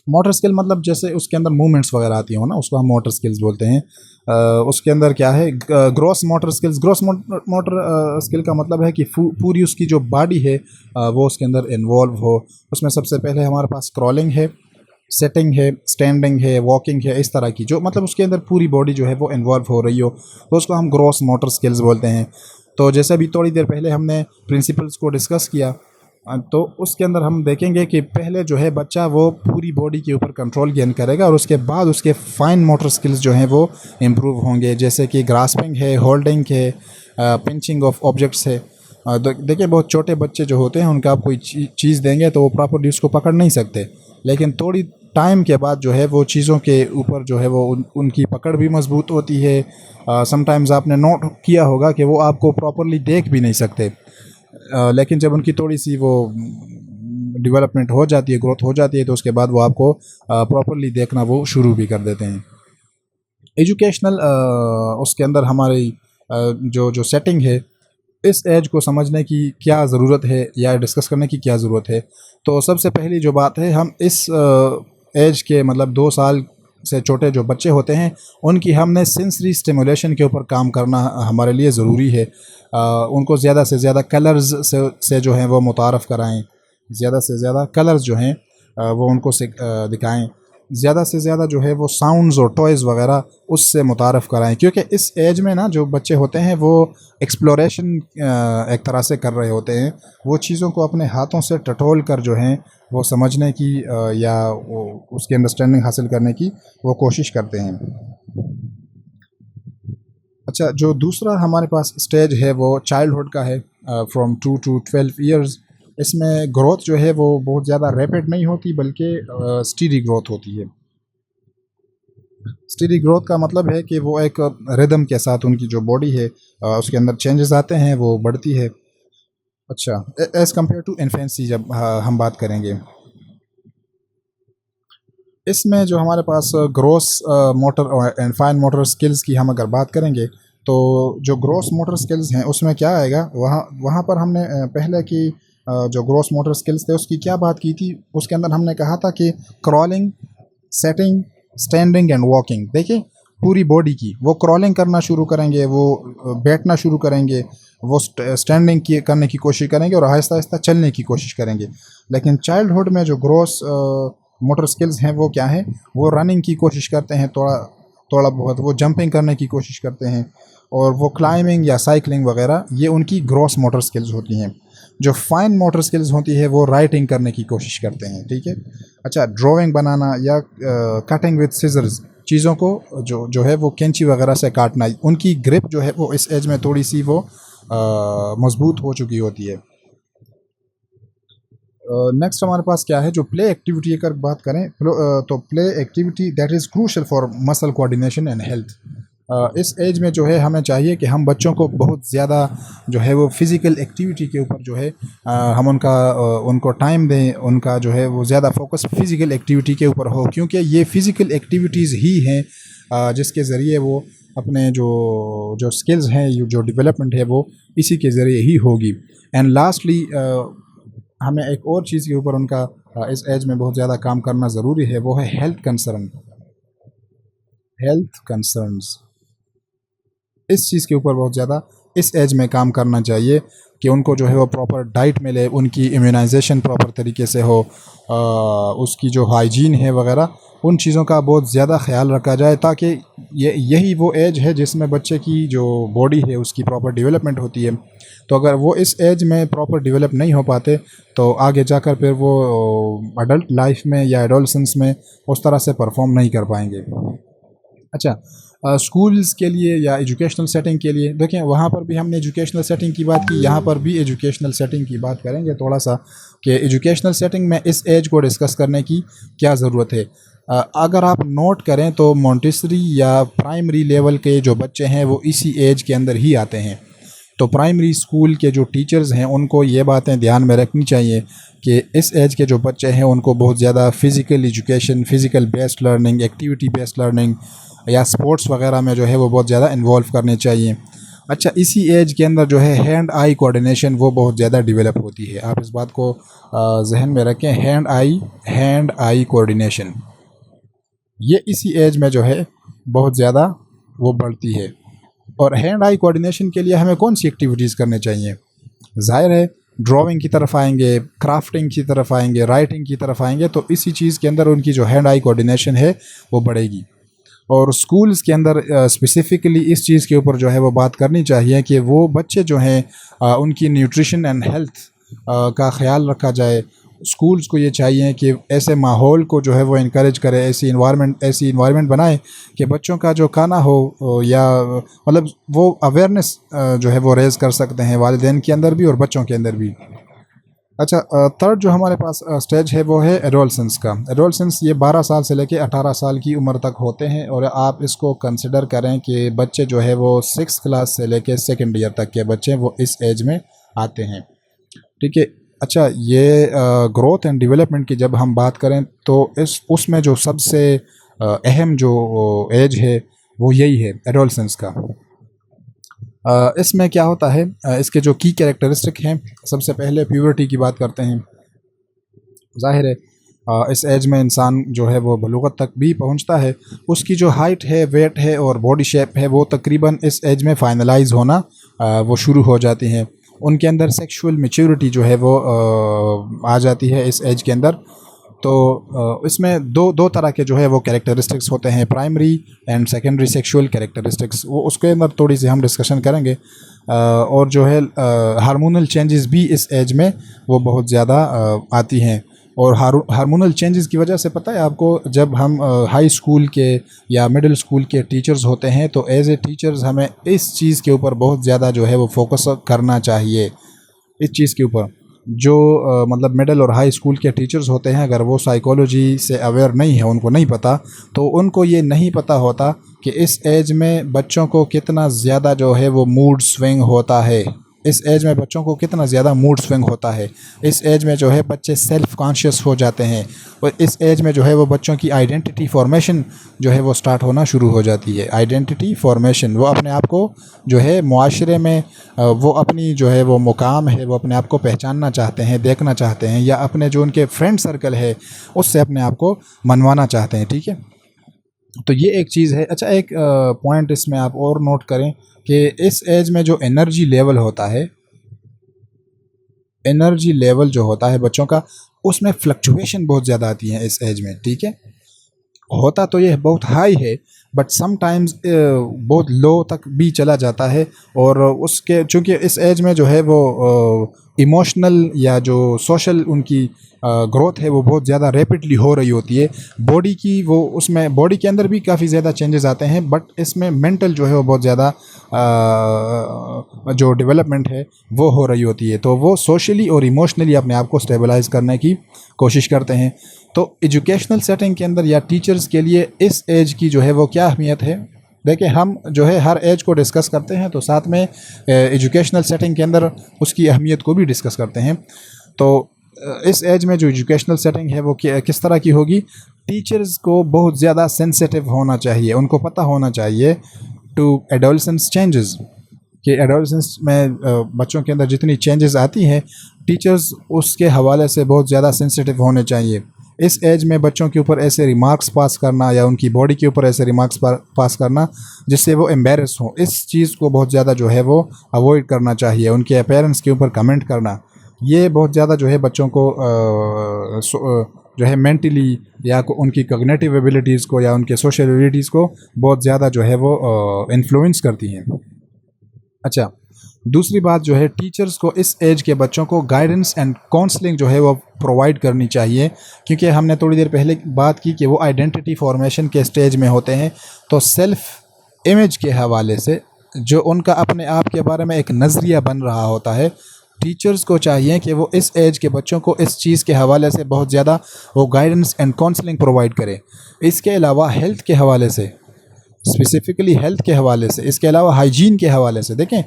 A: motor skill मतलब जैसे उसके अंदर मूवमेंट्स वगैरह आती हो ना, उसको हम मोटर स्किल्स बोलते हैं। उसके अंदर क्या है, gross motor skills. Gross motor skill का मतलब है कि पूरी उसकी जो बॉडी है वो उसके अंदर इन्वॉल्व हो। उसमें सबसे पहले हमारे पास क्रॉलिंग है, सेटिंग है, स्टैंडिंग है, वॉकिंग है, इस तरह की जो मतलब उसके अंदर पूरी बॉडी जो है वो इन्वॉल्व हो रही हो, तो उसको हम ग्रॉस मोटर स्किल्स बोलते हैं। तो जैसे अभी थोड़ी देर पहले हमने प्रिंसिपल्स को डिस्कस किया, तो उसके अंदर हम देखेंगे कि पहले जो है बच्चा वो पूरी बॉडी के ऊपर कंट्रोल गेन करेगा और उसके बाद उसके फाइन मोटर स्किल्स जो हैं वो इम्प्रूव होंगे, जैसे कि ग्रास्पिंग है, होल्डिंग है, पिंचिंग ऑफ ऑब्जेक्ट्स है। देखिए बहुत छोटे बच्चे जो होते हैं उनका आप कोई चीज़ देंगे तो वो प्रॉपरली उसको पकड़ नहीं सकते, लेकिन थोड़ी टाइम के बाद जो है वो चीज़ों के ऊपर जो है वो उनकी पकड़ भी मजबूत होती है। समटाइम्स आपने नोट किया होगा कि वो आपको प्रॉपरली देख भी नहीं सकते, लेकिन जब उनकी थोड़ी सी वो डेवलपमेंट हो जाती है, ग्रोथ हो जाती है, तो उसके बाद वो आपको प्रॉपरली देखना वो शुरू भी कर देते हैं। एजुकेशनल उसके अंदर हमारी जो जो सेटिंग है, इस एज को समझने की क्या ज़रूरत है या डिस्कस करने की क्या ज़रूरत है। तो सबसे पहली जो बात है, हम इस एज के मतलब 2 साल से छोटे जो बच्चे होते हैं उनकी हमने सेंसरी स्टिमुलेशन के ऊपर काम करना हमारे लिए ज़रूरी है। उनको ज़्यादा से ज़्यादा कलर्स से जो हैं वो मुतारफ़ कराएं, ज़्यादा से ज़्यादा कलर्स जो हैं वो उनको दिखाएं, ज़्यादा से ज़्यादा जो है वो साउंड्स और टॉयज़ वगैरह उससे मुतारफ़ कराएं, क्योंकि इस एज में ना जो बच्चे होते हैं वो एक्सप्लोरेशन एक तरह से कर रहे होते हैं। वो चीज़ों को अपने हाथों से टटोल कर जो हैं वो समझने की या उसकी अंडरस्टैंडिंग हासिल करने की वो कोशिश करते हैं। अच्छा, जो दूसरा हमारे पास स्टेज है वो चाइल्डहुड का है, फ्रॉम 2 to 12 ईयर्स। इसमें ग्रोथ जो है वो बहुत ज़्यादा रैपिड नहीं होती, बल्कि स्टीडी ग्रोथ होती है। स्टीडी ग्रोथ का मतलब है कि वो एक रिदम के साथ उनकी जो बॉडी है उसके अंदर चेंजेस आते हैं, वो बढ़ती है। अच्छा, एज़ कम्पेयर टू इन्फेंसी जब हम बात करेंगे, इसमें जो हमारे पास gross motor and fine motor skills की हम अगर बात करेंगे, तो जो ग्रॉस मोटर स्किल्स हैं उसमें क्या आएगा, वहाँ वहाँ पर हमने पहले की जो ग्रॉस मोटर स्किल्स थे उसकी क्या बात की थी। उसके अंदर हमने कहा था कि crawling, setting, standing and walking. देखिए पूरी बॉडी की वो क्रॉलिंग करना शुरू करेंगे, वो बैठना शुरू करेंगे, वो स्टैंडिंग की करने की कोशिश करेंगे और आहिस्ता आहिस्ता चलने की कोशिश करेंगे। लेकिन चाइल्डहुड में जो ग्रॉस मोटर स्किल्स हैं वो क्या है, वो रनिंग की कोशिश करते हैं, थोड़ा थोड़ा बहुत वो जंपिंग करने की कोशिश करते हैं, और वो क्लाइंबिंग या साइकिलिंग वगैरह ये उनकी ग्रॉस मोटर स्किल्स होती हैं। जो फाइन मोटर स्किल्स होती है वो राइटिंग करने की कोशिश करते हैं, ठीक है। अच्छा, ड्राइंग बनाना या कटिंग विद सिजर्स, चीज़ों को जो जो है वो कैंची वगैरह से काटना, उनकी ग्रिप जो है वो इस एज में थोड़ी सी वो मजबूत हो चुकी होती है। नेक्स्ट हमारे पास क्या है, जो प्ले एक्टिविटी अगर बात करें, तो play activity that is crucial for muscle coordination and health. इस एज में जो है हमें चाहिए कि हम बच्चों को बहुत ज़्यादा जो है वो फिज़िकल एक्टिविटी के ऊपर जो है हम उनको टाइम दें, उनका जो है वो ज़्यादा फोकस फिज़िकल एक्टिविटी के ऊपर हो, क्योंकि ये फ़िज़िकल एक्टिविटीज़ ही हैं जिसके ज़रिए वो अपने जो जो स्किल्स हैं, जो डेवलपमेंट है वो इसी के ज़रिए ही होगी। एंड लास्टली हमें एक और चीज़ के ऊपर उनका इस एज में बहुत ज़्यादा काम करना ज़रूरी है, वो है हेल्थ कंसर्न। हेल्थ कंसर्न्स, इस चीज़ के ऊपर बहुत ज़्यादा इस एज में काम करना चाहिए कि उनको जो है वो प्रॉपर डाइट मिले, उनकी इम्यूनाइजेशन प्रॉपर तरीके से हो, उसकी जो हाइजीन है वगैरह, उन चीज़ों का बहुत ज़्यादा ख्याल रखा जाए, ताकि यही वो एज है जिसमें बच्चे की जो बॉडी है उसकी प्रॉपर डेवलपमेंट होती है। तो अगर वो इस एज में प्रॉपर डेवलप नहीं हो पाते तो आगे जाकर फिर वो अडल्ट लाइफ में या एडोलसेंस में उस तरह से परफॉर्म नहीं कर पाएंगे। अच्छा, स्कूल्स के लिए या एजुकेशनल सेटिंग के लिए देखें, वहाँ पर भी हमने एजुकेशनल सेटिंग की बात की, यहाँ पर भी एजुकेशनल सेटिंग की बात करेंगे थोड़ा सा, कि एजुकेशनल सेटिंग में इस एज को डिस्कस करने की क्या ज़रूरत है। अगर आप नोट करें तो मॉन्टेसरी या प्राइमरी लेवल के जो बच्चे हैं वो इसी एज के अंदर ही आते हैं। तो प्राइमरी स्कूल के जो टीचर्स हैं उनको ये बातें ध्यान में रखनी चाहिए कि इस एज के जो बच्चे हैं उनको बहुत ज़्यादा physical education, physical based learning, activity based learning या स्पोर्ट्स वगैरह में जो है वो बहुत ज़्यादा इन्वॉल्व करने चाहिए। अच्छा, इसी एज के अंदर जो है हैंड आई कोऑर्डिनेशन वो बहुत ज़्यादा डेवलप होती है। आप इस बात को जहन में रखें, हैंड आई कोऑर्डिनेशन ये इसी एज में जो है बहुत ज़्यादा वो बढ़ती है। और हैंड आई कोऑर्डिनेशन के लिए हमें कौन सी एक्टिविटीज़ करनी चाहिए? ज़ाहिर है ड्राइंग की तरफ आएंगे, क्राफ्टिंग की तरफ आएंगे, राइटिंग की तरफ आएंगे, तो इसी चीज़ के अंदर उनकी जो हैंड आई कोऑर्डिनेशन है वो बढ़ेगी। और स्कूल्स के अंदर स्पेसिफ़िकली इस चीज़ के ऊपर जो है वो बात करनी चाहिए कि वो बच्चे जो हैं उनकी न्यूट्रिशन एंड हेल्थ का ख़्याल रखा जाए। स्कूल्स को ये चाहिए कि ऐसे माहौल को जो है वो इनकरेज करे, ऐसी इन्वायरमेंट बनाए कि बच्चों का जो खाना हो या मतलब वो अवेयरनेस जो है वो रेज़ कर सकते हैं वालिदैन के अंदर भी और बच्चों के अंदर भी। अच्छा, थर्ड जो हमारे पास स्टेज है वो है एडोलसेंस का। एडोलसेंस ये 12 साल से लेके 18 साल की उम्र तक होते हैं और आप इसको कंसिडर करें कि बच्चे जो है वो 6th क्लास से लेके 2nd ईयर तक के बच्चे वो इस एज में आते हैं। ठीक है। अच्छा, ये ग्रोथ एंड डेवलपमेंट की जब हम बात करें तो उसमें जो सबसे अहम जो एज है वो यही है एडोलसेंस का। इसमें क्या होता है, इसके जो की कैरेक्टरिस्टिक हैं, सबसे पहले प्यूबर्टी की बात करते हैं। ज़ाहिर है इस एज में इंसान जो है वो बलूगत तक भी पहुंचता है। उसकी जो हाइट है, वेट है और बॉडी शेप है वो तकरीबन इस एज में फाइनलाइज होना वो शुरू हो जाती हैं। उनके अंदर सेक्सुअल मैच्योरिटी जो है वो आ जाती है इस एज के अंदर। तो इसमें दो तरह के जो है वो कैरेक्टरिस्टिक्स होते हैं, primary and secondary sexual characteristics, वो उसके अंदर थोड़ी सी हम डिस्कशन करेंगे। और जो है हार्मोनल चेंजेस भी इस एज में वो बहुत ज़्यादा आती हैं। और हार्मोनल चेंजेस की वजह से पता है आपको, जब हम हाई स्कूल के या मिडिल स्कूल के टीचर्स होते हैं तो एज ए टीचर्स हमें इस चीज़ के ऊपर बहुत ज़्यादा जो है वो फोकस करना चाहिए। इस चीज़ के ऊपर जो मतलब मिडिल और हाई स्कूल के टीचर्स होते हैं, अगर वो साइकोलॉजी से अवेयर नहीं है, उनको नहीं पता, तो उनको ये नहीं पता होता कि इस एज में बच्चों को कितना ज़्यादा जो है वो मूड स्विंग होता है। इस एज में बच्चों को कितना ज़्यादा मूड स्विंग होता है। इस एज में जो है बच्चे सेल्फ़ कॉन्शियस हो जाते हैं और इस एज में जो है वो बच्चों की आइडेंटिटी फॉर्मेशन जो है वो स्टार्ट होना शुरू हो जाती है। आइडेंटिटी फॉर्मेशन, वो अपने आप को जो है मुआशरे में वो अपनी जो है वो मुकाम है, वो अपने आप को पहचानना चाहते हैं, देखना चाहते हैं, या अपने जो उनके फ्रेंड सर्कल है उससे अपने आप को मनवाना चाहते हैं। ठीक है, तो ये एक चीज़ है। अच्छा, एक पॉइंट इसमें आप और नोट करें कि इस एज में जो एनर्जी लेवल होता है, एनर्जी लेवल जो होता है बच्चों का, उसमें फ्लक्चुएशन बहुत ज़्यादा आती है इस एज में। ठीक है, होता तो ये बहुत हाई है बट समटाइम्स बहुत लो तक भी चला जाता है। और उसके चूँकि इस एज में जो है वो इमोशनल या जो सोशल उनकी ग्रोथ है वो बहुत ज़्यादा रैपिडली हो रही होती है। बॉडी की वो उसमें बॉडी के अंदर भी काफ़ी ज़्यादा चेंजेस आते हैं बट इसमें मेंटल जो है वो बहुत ज़्यादा जो डेवलपमेंट है वो हो रही होती है। तो वो सोशली और इमोशनली अपने आप को स्टेबलाइज करने की कोशिश करते हैं। तो एजुकेशनल सेटिंग के अंदर या टीचर्स के लिए इस एज की जो है वो क्या अहमियत है? देखिए, हम जो है हर एज को डिस्कस करते हैं तो साथ में एजुकेशनल सेटिंग के अंदर उसकी अहमियत को भी डिस्कस करते हैं। तो इस एज में जो एजुकेशनल सेटिंग है वो किस तरह की होगी? टीचर्स को बहुत ज़्यादा सेंसिटिव होना चाहिए, उनको पता होना चाहिए टू एडोलसेंस चेंजेस, कि एडोलसेंस में बच्चों के अंदर जितनी चेंजेस आती हैं टीचर्स उसके हवाले से बहुत ज़्यादा सेंसिटिव होने चाहिए। इस एज में बच्चों के ऊपर ऐसे रिमार्क्स पास करना या उनकी बॉडी के ऊपर ऐसे रिमार्क्स पास करना जिससे वो एम्बेरस हो, इस चीज़ को बहुत ज़्यादा जो है वो अवॉइड करना चाहिए। उनके अपीयरेंस के ऊपर कमेंट करना, ये बहुत ज़्यादा जो है बच्चों को जो है मेंटली या उनकी कॉग्निटिव एबिलिटीज़ को या उनके सोशल एबिलिटीज़ को बहुत ज़्यादा जो है वो इन्फ्लुएंस करती हैं। अच्छा, दूसरी बात जो है, टीचर्स को इस एज के बच्चों को गाइडेंस एंड काउंसलिंग जो है वो प्रोवाइड करनी चाहिए, क्योंकि हमने थोड़ी देर पहले बात की कि वो आइडेंटिटी फॉर्मेशन के स्टेज में होते हैं। तो सेल्फ इमेज के हवाले से जो उनका अपने आप के बारे में एक नज़रिया बन रहा होता है, टीचर्स को चाहिए कि वो इस एज के बच्चों को इस चीज़ के हवाले से बहुत ज़्यादा वो गाइडेंस एंड काउंसलिंग प्रोवाइड करें। इसके अलावा हेल्थ के हवाले से, स्पेसिफ़िकली हेल्थ के हवाले से, इसके अलावा हाइजीन के हवाले से, देखें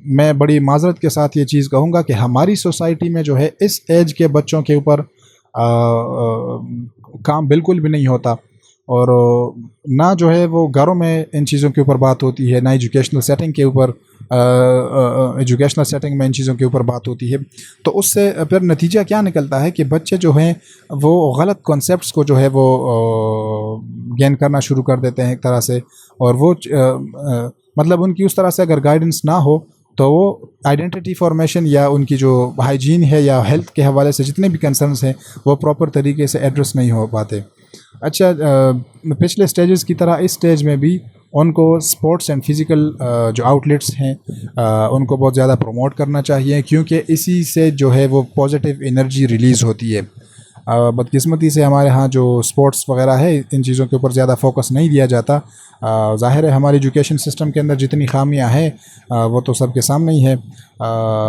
A: मैं बड़ी माज़रत के साथ ये चीज़ कहूँगा कि हमारी सोसाइटी में जो है, इस एज के बच्चों के ऊपर काम बिल्कुल भी नहीं होता। और ना जो है वो घरों में इन चीज़ों के ऊपर बात होती है, ना एजुकेशनल सेटिंग के ऊपर एजुकेशनल सेटिंग में इन चीज़ों के ऊपर बात होती है। तो उससे फिर नतीजा क्या निकलता है कि बच्चे जो हैं वो गलत कॉन्सेप्ट्स को जो है वो गेन करना शुरू कर देते हैं एक तरह से। और वो मतलब उनकी उस तरह से अगर गाइडेंस ना हो तो वो आइडेंटिटी फॉर्मेशन या उनकी जो हाइजीन है या हेल्थ के हवाले से जितने भी कंसर्न्स हैं वो प्रॉपर तरीके से एड्रेस नहीं हो पाते। अच्छा, पिछले स्टेजेस की तरह इस स्टेज में भी उनको स्पोर्ट्स एंड फिज़िकल जो आउटलेट्स हैं उनको बहुत ज़्यादा प्रमोट करना चाहिए, क्योंकि इसी से जो है वो पॉजिटिव एनर्जी रिलीज़ होती है। बदकिस्मती से हमारे यहाँ जो स्पोर्ट्स वगैरह है इन चीज़ों के ऊपर ज़्यादा फोकस नहीं दिया जाता। ज़ाहिर है हमारी एजुकेशन सिस्टम के अंदर जितनी खामियां हैं वो तो सबके सामने ही है,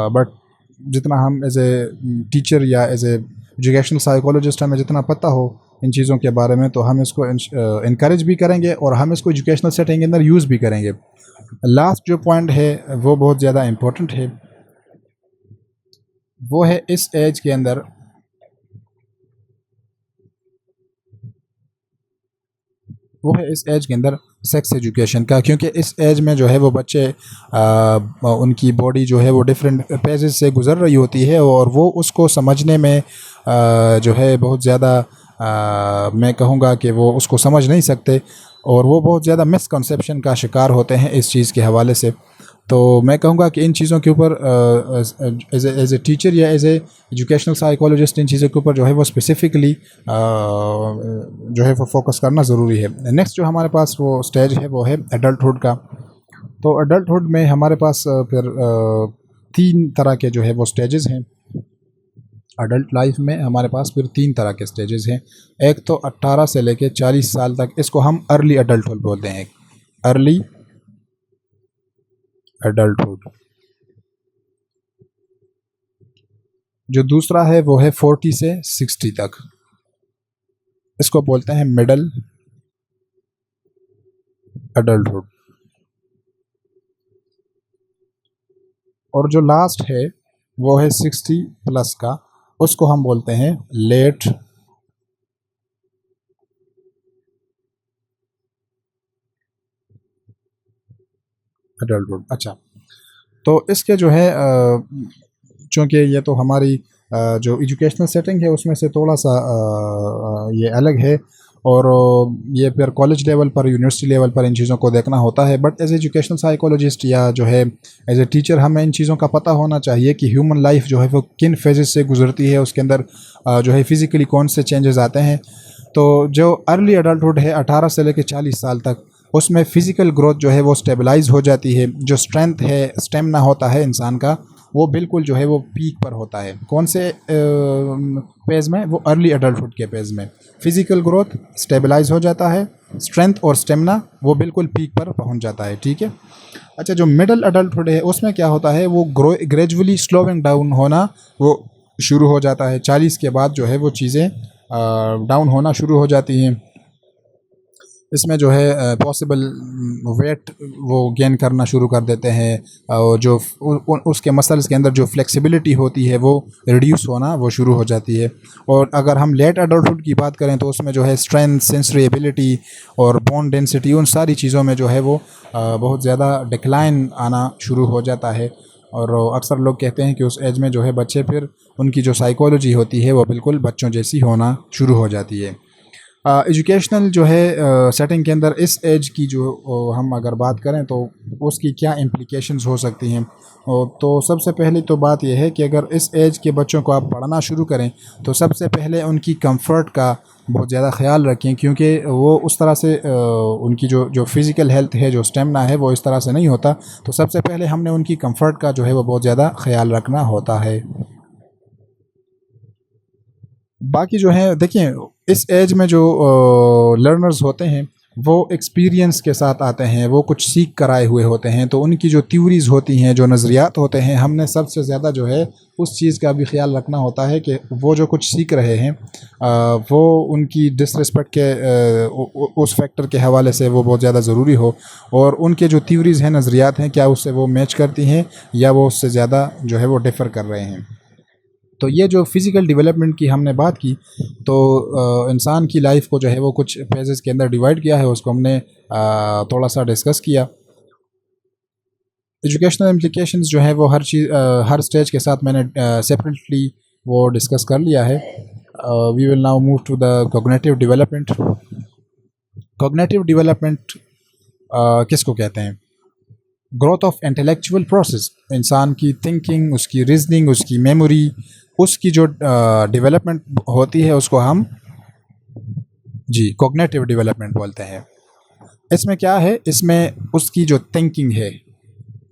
A: बट जितना हम एज ए टीचर या एज ए एजुकेशनल साइकोलॉजिस्ट हमें जितना पता हो इन चीज़ों के बारे में, तो हम इसको इनकरेज भी करेंगे और हम इसको एजुकेशनल सेटिंग के अंदर यूज़ भी करेंगे। लास्ट जो पॉइंट है वो बहुत ज़्यादा इम्पोर्टेंट है, वो है इस एज के अंदर इस एज के अंदर सेक्स एजुकेशन का, क्योंकि इस एज में जो है वो बच्चे उनकी बॉडी जो है वो डिफरेंट फेजेस से गुज़र रही होती है और वो उसको समझने में जो है बहुत ज़्यादा मैं कहूँगा कि वो उसको समझ नहीं सकते और वो बहुत ज़्यादा मिसकंसेप्शन का शिकार होते हैं इस चीज़ के हवाले से। तो मैं कहूँगा कि इन चीज़ों के ऊपर एज ए टीचर या एज ए एजुकेशनल साइकोलॉजिस्ट इन चीज़ों के ऊपर जो है वो स्पेसिफ़िकली जो है वो फोकस करना ज़रूरी है। नेक्स्ट जो हमारे पास वो स्टेज है वो है एडल्टहुड का। तो एडल्टहुड में हमारे पास फिर 3 तरह के जो है वो स्टेजेस हैं। अडल्ट लाइफ में हमारे पास फिर 3 तरह के स्टेजेस हैं। एक तो 18 से लेके 40 साल तक, इसको हम अर्ली एडल्टहुड बोलते हैं, अर्ली एडल्टहुड। जो दूसरा है वो है 40 से 60 तक, इसको बोलते हैं मिडल एडल्टहुड। और जो लास्ट है वो है 60 प्लस का, उसको हम बोलते हैं लेट एडल्टहुड। अच्छा, तो इसके जो है चूँकि ये तो हमारी जो एजुकेशनल सेटिंग है उसमें से थोड़ा सा ये अलग है और ये फिर कॉलेज लेवल पर यूनिवर्सिटी लेवल पर इन चीज़ों को देखना होता है। बट एज एजुकेशनल साइकोलॉजिस्ट या जो है एज ए टीचर हमें इन चीज़ों का पता होना चाहिए कि ह्यूमन लाइफ जो है वो किन फेजेस से गुजरती है, उसके अंदर जो है फिज़िकली कौन से चेंजेस आते हैं। तो जो अर्ली अडल्टहुड है 18 से लेकर 40 साल तक, उसमें फ़िज़िकल ग्रोथ जो है वो स्टेबलाइज हो जाती है। जो स्ट्रेंथ है, स्टेमिना होता है इंसान का, वो बिल्कुल जो है वो पीक पर होता है। कौन से फेज़ में? वो अर्ली अडल्टहुड के फेज़ में फ़िज़िकल ग्रोथ स्टेबलाइज हो जाता है, स्ट्रेंथ और स्टेमिना वो बिल्कुल पीक पर पहुंच जाता है। ठीक है। अच्छा, जो मिडल अडल्टहुड है उसमें क्या होता है, वो ग्रेजुअली स्लोइंग डाउन होना वो शुरू हो जाता है। 40 के बाद जो है वो चीज़ें डाउन होना शुरू हो जाती हैं। इसमें जो है पॉसिबल वेट वो गेन करना शुरू कर देते हैं और जो उसके मसल्स के अंदर जो फ्लेक्सिबिलिटी होती है वो रिड्यूस होना वो शुरू हो जाती है। और अगर हम लेट अडल्टहुड की बात करें तो उसमें जो है स्ट्रेंथ, सेंसरी एबिलिटी और बोन डेंसिटी, उन सारी चीज़ों में जो है वो बहुत ज़्यादा डिक्लाइन आना शुरू हो जाता है। और अक्सर लोग कहते हैं कि उस एज में जो है बच्चे फिर उनकी जो साइकोलॉजी होती है वो बिल्कुल बच्चों जैसी होना शुरू हो जाती है। एजुकेशनल जो है सेटिंग के अंदर इस एज की जो हम अगर बात करें तो उसकी क्या इम्प्लिकेशंस हो सकती हैं। तो सबसे पहली तो बात यह है कि अगर इस एज के बच्चों को आप पढ़ाना शुरू करें तो सबसे पहले उनकी कंफर्ट का बहुत ज़्यादा ख्याल रखें, क्योंकि वो उस तरह से उनकी जो फ़िज़िकल हेल्थ है, जो स्टेमिना है, वो इस तरह से नहीं होता। तो सबसे पहले हमने उनकी कंफर्ट का जो है वो बहुत ज़्यादा ख्याल रखना होता है। बाकी जो है देखिए, इस एज में जो लर्नर्स होते हैं वो एक्सपीरियंस के साथ आते हैं, वो कुछ सीख कर आए हुए होते हैं। तो उनकी जो थ्योरीज़ होती हैं, जो नज़रियात होते हैं, हमने सबसे ज़्यादा जो है उस चीज़ का भी ख्याल रखना होता है कि वो जो कुछ सीख रहे हैं वो उनकी डिसरिस्पेक्ट के उस फैक्टर के हवाले से वो बहुत ज़्यादा ज़रूरी हो, और उनके जो थ्योरीज़ हैं, नज़रियात हैं, क्या उससे वो मैच करती हैं या वो उससे ज़्यादा जो है वो डिफ़र कर रहे हैं। तो ये जो फिज़िकल डेवलपमेंट की हमने बात की, तो इंसान की लाइफ को जो है वो कुछ फेजेस के अंदर डिवाइड किया है, उसको हमने थोड़ा सा डिस्कस किया। एजुकेशनल इम्प्लिकेशंस जो है वो हर स्टेज के साथ मैंने सेपरेटली वो डिस्कस कर लिया है। We will now move to the cognitive development. Cognitive development किसको कहते हैं? ग्रोथ ऑफ इंटेलेक्चुअल प्रोसेस, इंसान की थिंकिंग, उसकी रीजनिंग, उसकी मेमोरी, उसकी जो डेवलपमेंट होती है उसको हम कॉग्निटिव डेवलपमेंट बोलते हैं। इसमें क्या है, इसमें उसकी जो थिंकिंग है,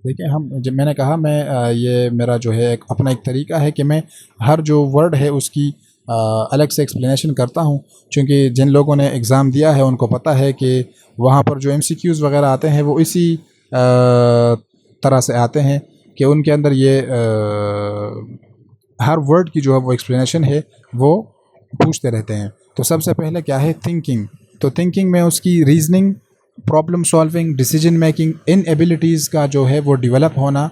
A: देखिए हम जब मैंने कहा मैं ये मेरा जो है अपना एक तरीका है कि मैं हर जो वर्ड है उसकी अलग से एक्सप्लेनेशन करता हूँ, क्योंकि जिन लोगों ने एग्ज़ाम दिया है उनको पता है कि वहाँ पर जो MCQs वगैरह आते हैं वो इसी तरह से आते हैं कि उनके अंदर ये हर वर्ड की जो है वो एक्सप्लेनेशन है वो पूछते रहते हैं। तो सबसे पहले क्या है, थिंकिंग। तो थिंकिंग में उसकी reasoning, problem solving, decision making, इन एबिलिटीज़ का जो है वो डेवलप होना,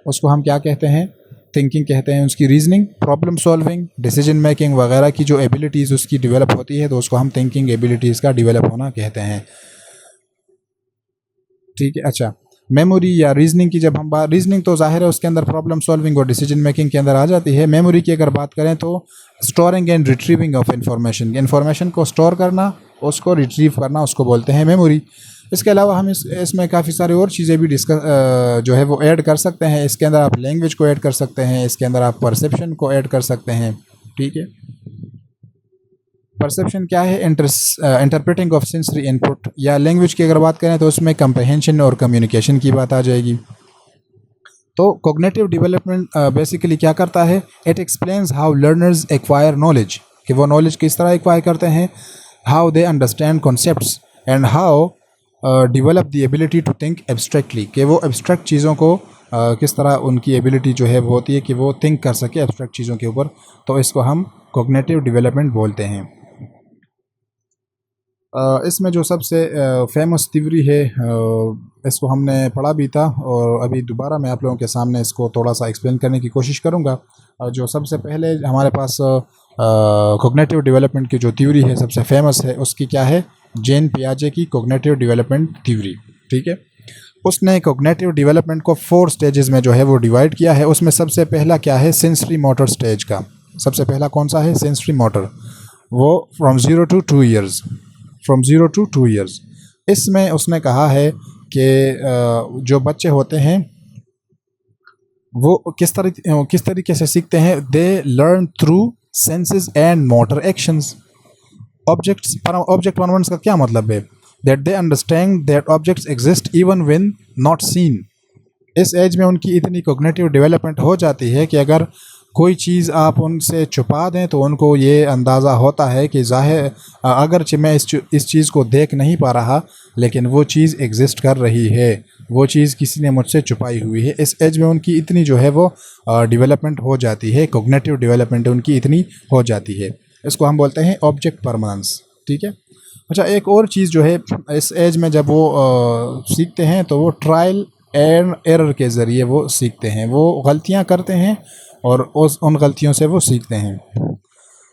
A: उसको हम क्या कहते हैं, थिंकिंग कहते हैं। उसकी reasoning, problem solving, decision making वगैरह की जो एबिलिटीज़ उसकी डेवलप होती है तो उसको हम थिंकिंग एबिलिटीज़ का डेवलप होना कहते हैं। ठीक है, अच्छा। मेमोरी या रीजनिंग की जब हम बात, रीजनिंग तो ज़ाहिर है उसके अंदर प्रॉब्लम सॉल्विंग और डिसीजन मेकिंग के अंदर आ जाती है। मेमोरी की अगर बात करें तो storing and retrieving of information को स्टोर करना, उसको रिट्रीव करना, उसको बोलते हैं मेमोरी। इसके अलावा हम इसमें काफ़ी सारी और चीज़ें भी डिस्कस जो है वो ऐड कर सकते हैं। इसके अंदर आप लैंग्वेज को ऐड कर सकते हैं, इसके अंदर आप परसेप्शन को ऐड कर सकते हैं। ठीक है, परसेप्शन क्या है, इंटरप्रेटिंग ऑफ सेंसरी इनपुट, या लैंग्वेज की अगर बात करें तो उसमें कंप्रहेंशन और कम्युनिकेशन की बात आ जाएगी। तो कॉग्निटिव डेवलपमेंट बेसिकली क्या करता है, it explains how learners acquire knowledge, कि वो नॉलेज किस तरह एक्वायर करते हैं, how they understand concepts and how develop the ability to think abstractly, कि वो एब्स्ट्रैक्ट चीज़ों को किस तरह उनकी एबिलिटी जो है वो होती है कि वो थिंक कर सके एब्स्ट्रैक्ट चीज़ों के ऊपर। तो इसको हम कॉग्निटिव डेवलपमेंट बोलते हैं। इसमें जो सबसे फेमस थ्योरी है इसको हमने पढ़ा भी था और अभी दोबारा मैं आप लोगों के सामने इसको थोड़ा सा एक्सप्लेन करने की कोशिश करूँगा। जो सबसे पहले हमारे पास कॉग्निटिव डेवलपमेंट की जो थ्योरी है सबसे फेमस है, उसकी क्या है, जेन पियाजे की कॉग्निटिव डेवलपमेंट थ्योरी। ठीक है, उसने कॉग्निटिव डेवलपमेंट को 4 स्टेजेस में जो है वो डिवाइड किया है। उसमें सबसे पहला क्या है, सेंसरी मोटर स्टेज का। सबसे पहला कौन सा है, सेंसरी मोटर, वो from 0 to 2 years, from 0 to 2 years। इसमें उसने कहा है कि जो बच्चे होते हैं वो किस तरीके से सीखते हैं, they learn through senses and motor actions. Object permanence का क्या मतलब है, that they understand that objects exist even when not seen. इस एज में उनकी इतनी कॉग्निटिव डेवलपमेंट हो जाती है कि अगर कोई चीज़ आप उनसे छुपा दें तो उनको ये अंदाज़ा होता है कि ज़ाहिर अगरचे मैं इस चीज़ को देख नहीं पा रहा लेकिन वो चीज़ एग्जिस्ट कर रही है, वो चीज़ किसी ने मुझसे छुपाई हुई है। इस एज में उनकी इतनी जो है वो डेवलपमेंट हो जाती है, कॉग्निटिव डेवलपमेंट उनकी इतनी हो जाती है। इसको हम बोलते हैं ऑब्जेक्ट परमानेंस। ठीक है, अच्छा, एक और चीज़ जो है इस एज में जब वो सीखते हैं तो वो ट्रायल एंड एरर के ज़रिए वो सीखते हैं, वो गलतियाँ करते हैं और उन गलतियों से वो सीखते हैं।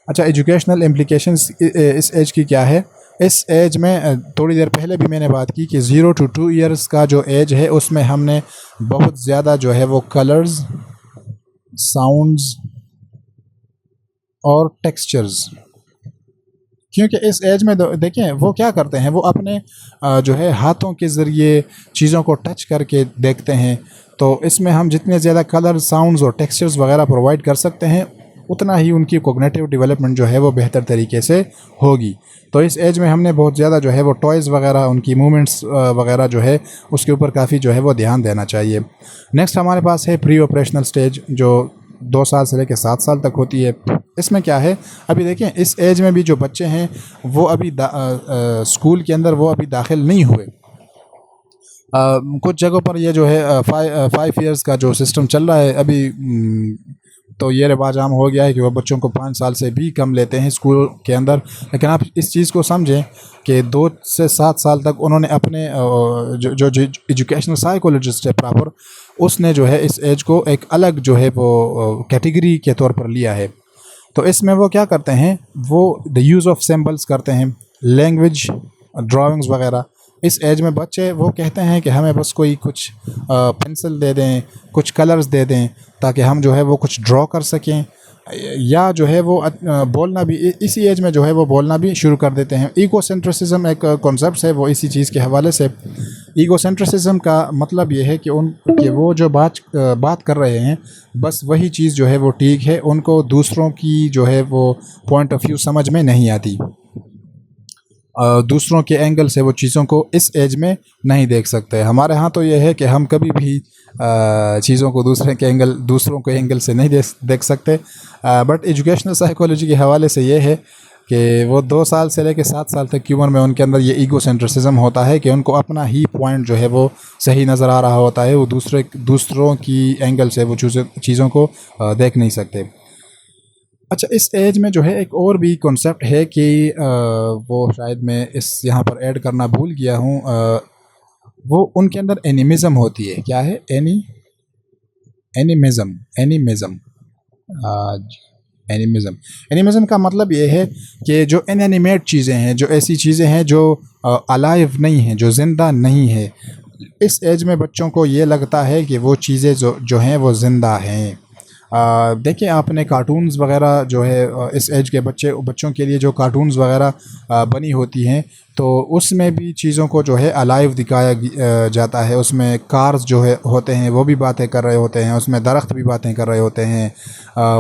A: अच्छा, एजुकेशनल इम्प्लिकेशंस इस एज की क्या है, इस एज में थोड़ी देर पहले भी मैंने बात की कि 0 to 2 years का जो एज है उसमें हमने बहुत ज़्यादा जो है वो कलर्स, साउंड्स और टेक्सचर्स, क्योंकि इस एज में देखें वो क्या करते हैं, वो अपने जो है हाथों के ज़रिए चीज़ों को टच करके देखते हैं। तो इसमें हम जितने ज़्यादा कलर, साउंड्स और टेक्सचर्स वगैरह प्रोवाइड कर सकते हैं उतना ही उनकी कॉग्निटिव डेवलपमेंट जो है वो बेहतर तरीके से होगी। तो इस एज में हमने बहुत ज़्यादा जो है वो टॉयज़ वगैरह, उनकी मूवमेंट्स वगैरह जो है उसके ऊपर काफ़ी जो है वो ध्यान देना चाहिए। नेक्स्ट हमारे पास है प्री ऑपरेशनल स्टेज, जो 2 साल से लेकर 7 साल तक होती है। इसमें क्या है, अभी देखें इस एज में भी जो बच्चे हैं वो अभी स्कूल के अंदर वो अभी दाखिल नहीं हुए। कुछ जगहों पर ये जो है 5 years का जो सिस्टम चल रहा है अभी तो ये रिवाज आम हो गया है कि वो बच्चों को 5 साल से भी कम लेते हैं स्कूल के अंदर। लेकिन आप इस चीज़ को समझें कि 2 से 7 साल तक उन्होंने अपने जो एजुकेशनल साइकोलॉजिस्ट है प्रॉपर, उसने जो है इस एज को एक अलग जो है वो कैटेगरी के तौर पर लिया है। तो इसमें वो क्या करते हैं, वो द यूज़ ऑफ सिंबल्स करते हैं, लैंग्वेज, ड्राइंग्स वगैरह। इस एज में बच्चे वो कहते हैं कि हमें बस कोई कुछ पेंसिल दे दें, कुछ कलर्स दे दें, ताकि हम जो है वो कुछ ड्रॉ कर सकें, या जो है वो बोलना भी इसी एज में जो है वो बोलना भी शुरू कर देते हैं। ईगोसेंट्रिसिज्म एक कॉन्सेप्ट है, वो इसी चीज़ के हवाले से। ईगोसेंट्रिसिज्म का मतलब ये है कि वो जो बात कर रहे हैं, बस वही चीज़ जो है वो ठीक है, उनको दूसरों की जो है वो पॉइंट ऑफ व्यू समझ में नहीं आती। दूसरों के एंगल से वो चीज़ों को इस एज में नहीं देख सकते। हमारे यहाँ तो ये है कि हम कभी भी चीज़ों को दूसरों के एंगल से नहीं देख सकते। बट एजुकेशनल साइकोलॉजी के हवाले से ये है कि वो 2 साल से लेकर 7 साल तक की उम्र में उनके अंदर ये ईगोसेंट्रिसिज्म होता है कि उनको अपना ही पॉइंट जो है वो सही नज़र आ रहा होता है, वो दूसरों की एंगल से वो चीज़ों को देख नहीं सकते। अच्छा, इस एज में जो है एक और भी कॉन्सेप्ट है कि वो शायद मैं इस यहाँ पर ऐड करना भूल गया हूँ। वो उनके अंदर एनिमिज़म होती है। क्या है? एनिमिज़म। एनिमिज़म। एनिमिज़म का मतलब ये है कि जो इनएनिमेट चीज़ें हैं, जो ऐसी चीज़ें हैं जो अलाइव नहीं हैं, जो ज़िंदा नहीं है, इस एज में बच्चों को ये लगता है कि वो चीज़ें जो हैं वो ज़िंदा हैं। देखिए, आपने कार्टून्स वगैरह जो है इस एज के बच्चों के लिए जो कार्टून्स वगैरह बनी होती हैं, तो उसमें भी चीज़ों को जो है अलाइव दिखाया जाता है। उसमें कार्स जो है होते हैं वो भी बातें कर रहे होते हैं, उसमें दरख्त भी बातें कर रहे होते हैं,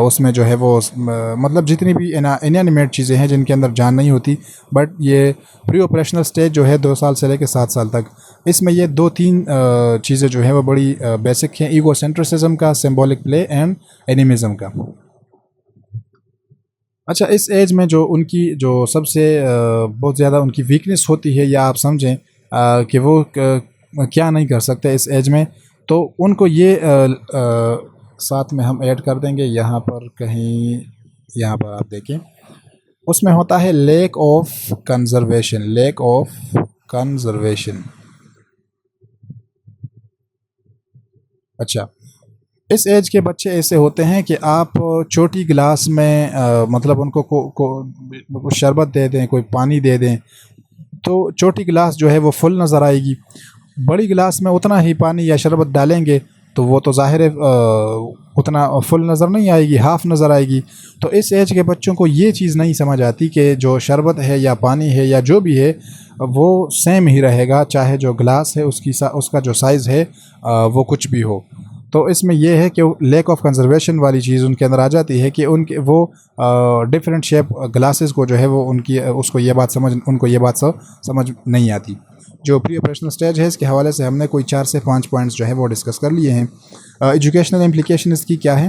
A: उसमें जो है वो मतलब जितनी भी इनएनिमेट चीज़ें हैं जिनके अंदर जान नहीं होती। बट ये प्री ऑपरेशनल स्टेज जो है 2 साल से लेकर 7 साल तक, इसमें ये 2-3 चीज़ें जो है वो बड़ी बेसिक हैं, ईगोसेंट्रिसिज्म का, सिंबॉलिक प्ले एंड एनिमिज़म का। अच्छा, इस एज में जो उनकी जो सबसे बहुत ज़्यादा उनकी वीकनेस होती है, या आप समझें कि वो क्या नहीं कर सकते इस एज में, तो उनको ये साथ में हम ऐड कर देंगे यहाँ पर कहीं। यहाँ पर आप देखें, उसमें होता है लैक ऑफ कंजर्वेशन। अच्छा, इस एज के बच्चे ऐसे होते हैं कि आप छोटी गिलास में मतलब उनको को शरबत दे दें, कोई पानी दे दें, तो छोटी गिलास जो है वो फुल नज़र आएगी। बड़ी गिलास में उतना ही पानी या शरबत डालेंगे तो वो तो ज़ाहिर है उतना फुल नज़र नहीं आएगी, हाफ़ नज़र आएगी। तो इस एज के बच्चों को ये चीज़ नहीं समझ आती कि जो शरबत है या पानी है या जो भी है वो सेम ही रहेगा, चाहे जो गिलास है उसका जो साइज़ है वो कुछ भी हो। तो इसमें यह है कि लैक ऑफ कंजर्वेशन वाली चीज़ उनके अंदर आ जाती है कि वो डिफरेंट शेप ग्लासेस को जो है वो उनको ये बात समझ नहीं आती। जो प्री ऑपरेशनल स्टेज है, इसके हवाले से हमने कोई 4 से 5 पॉइंट्स जो है वो डिस्कस कर लिए हैं। एजुकेशनल इम्प्लीकेशन इसकी क्या है?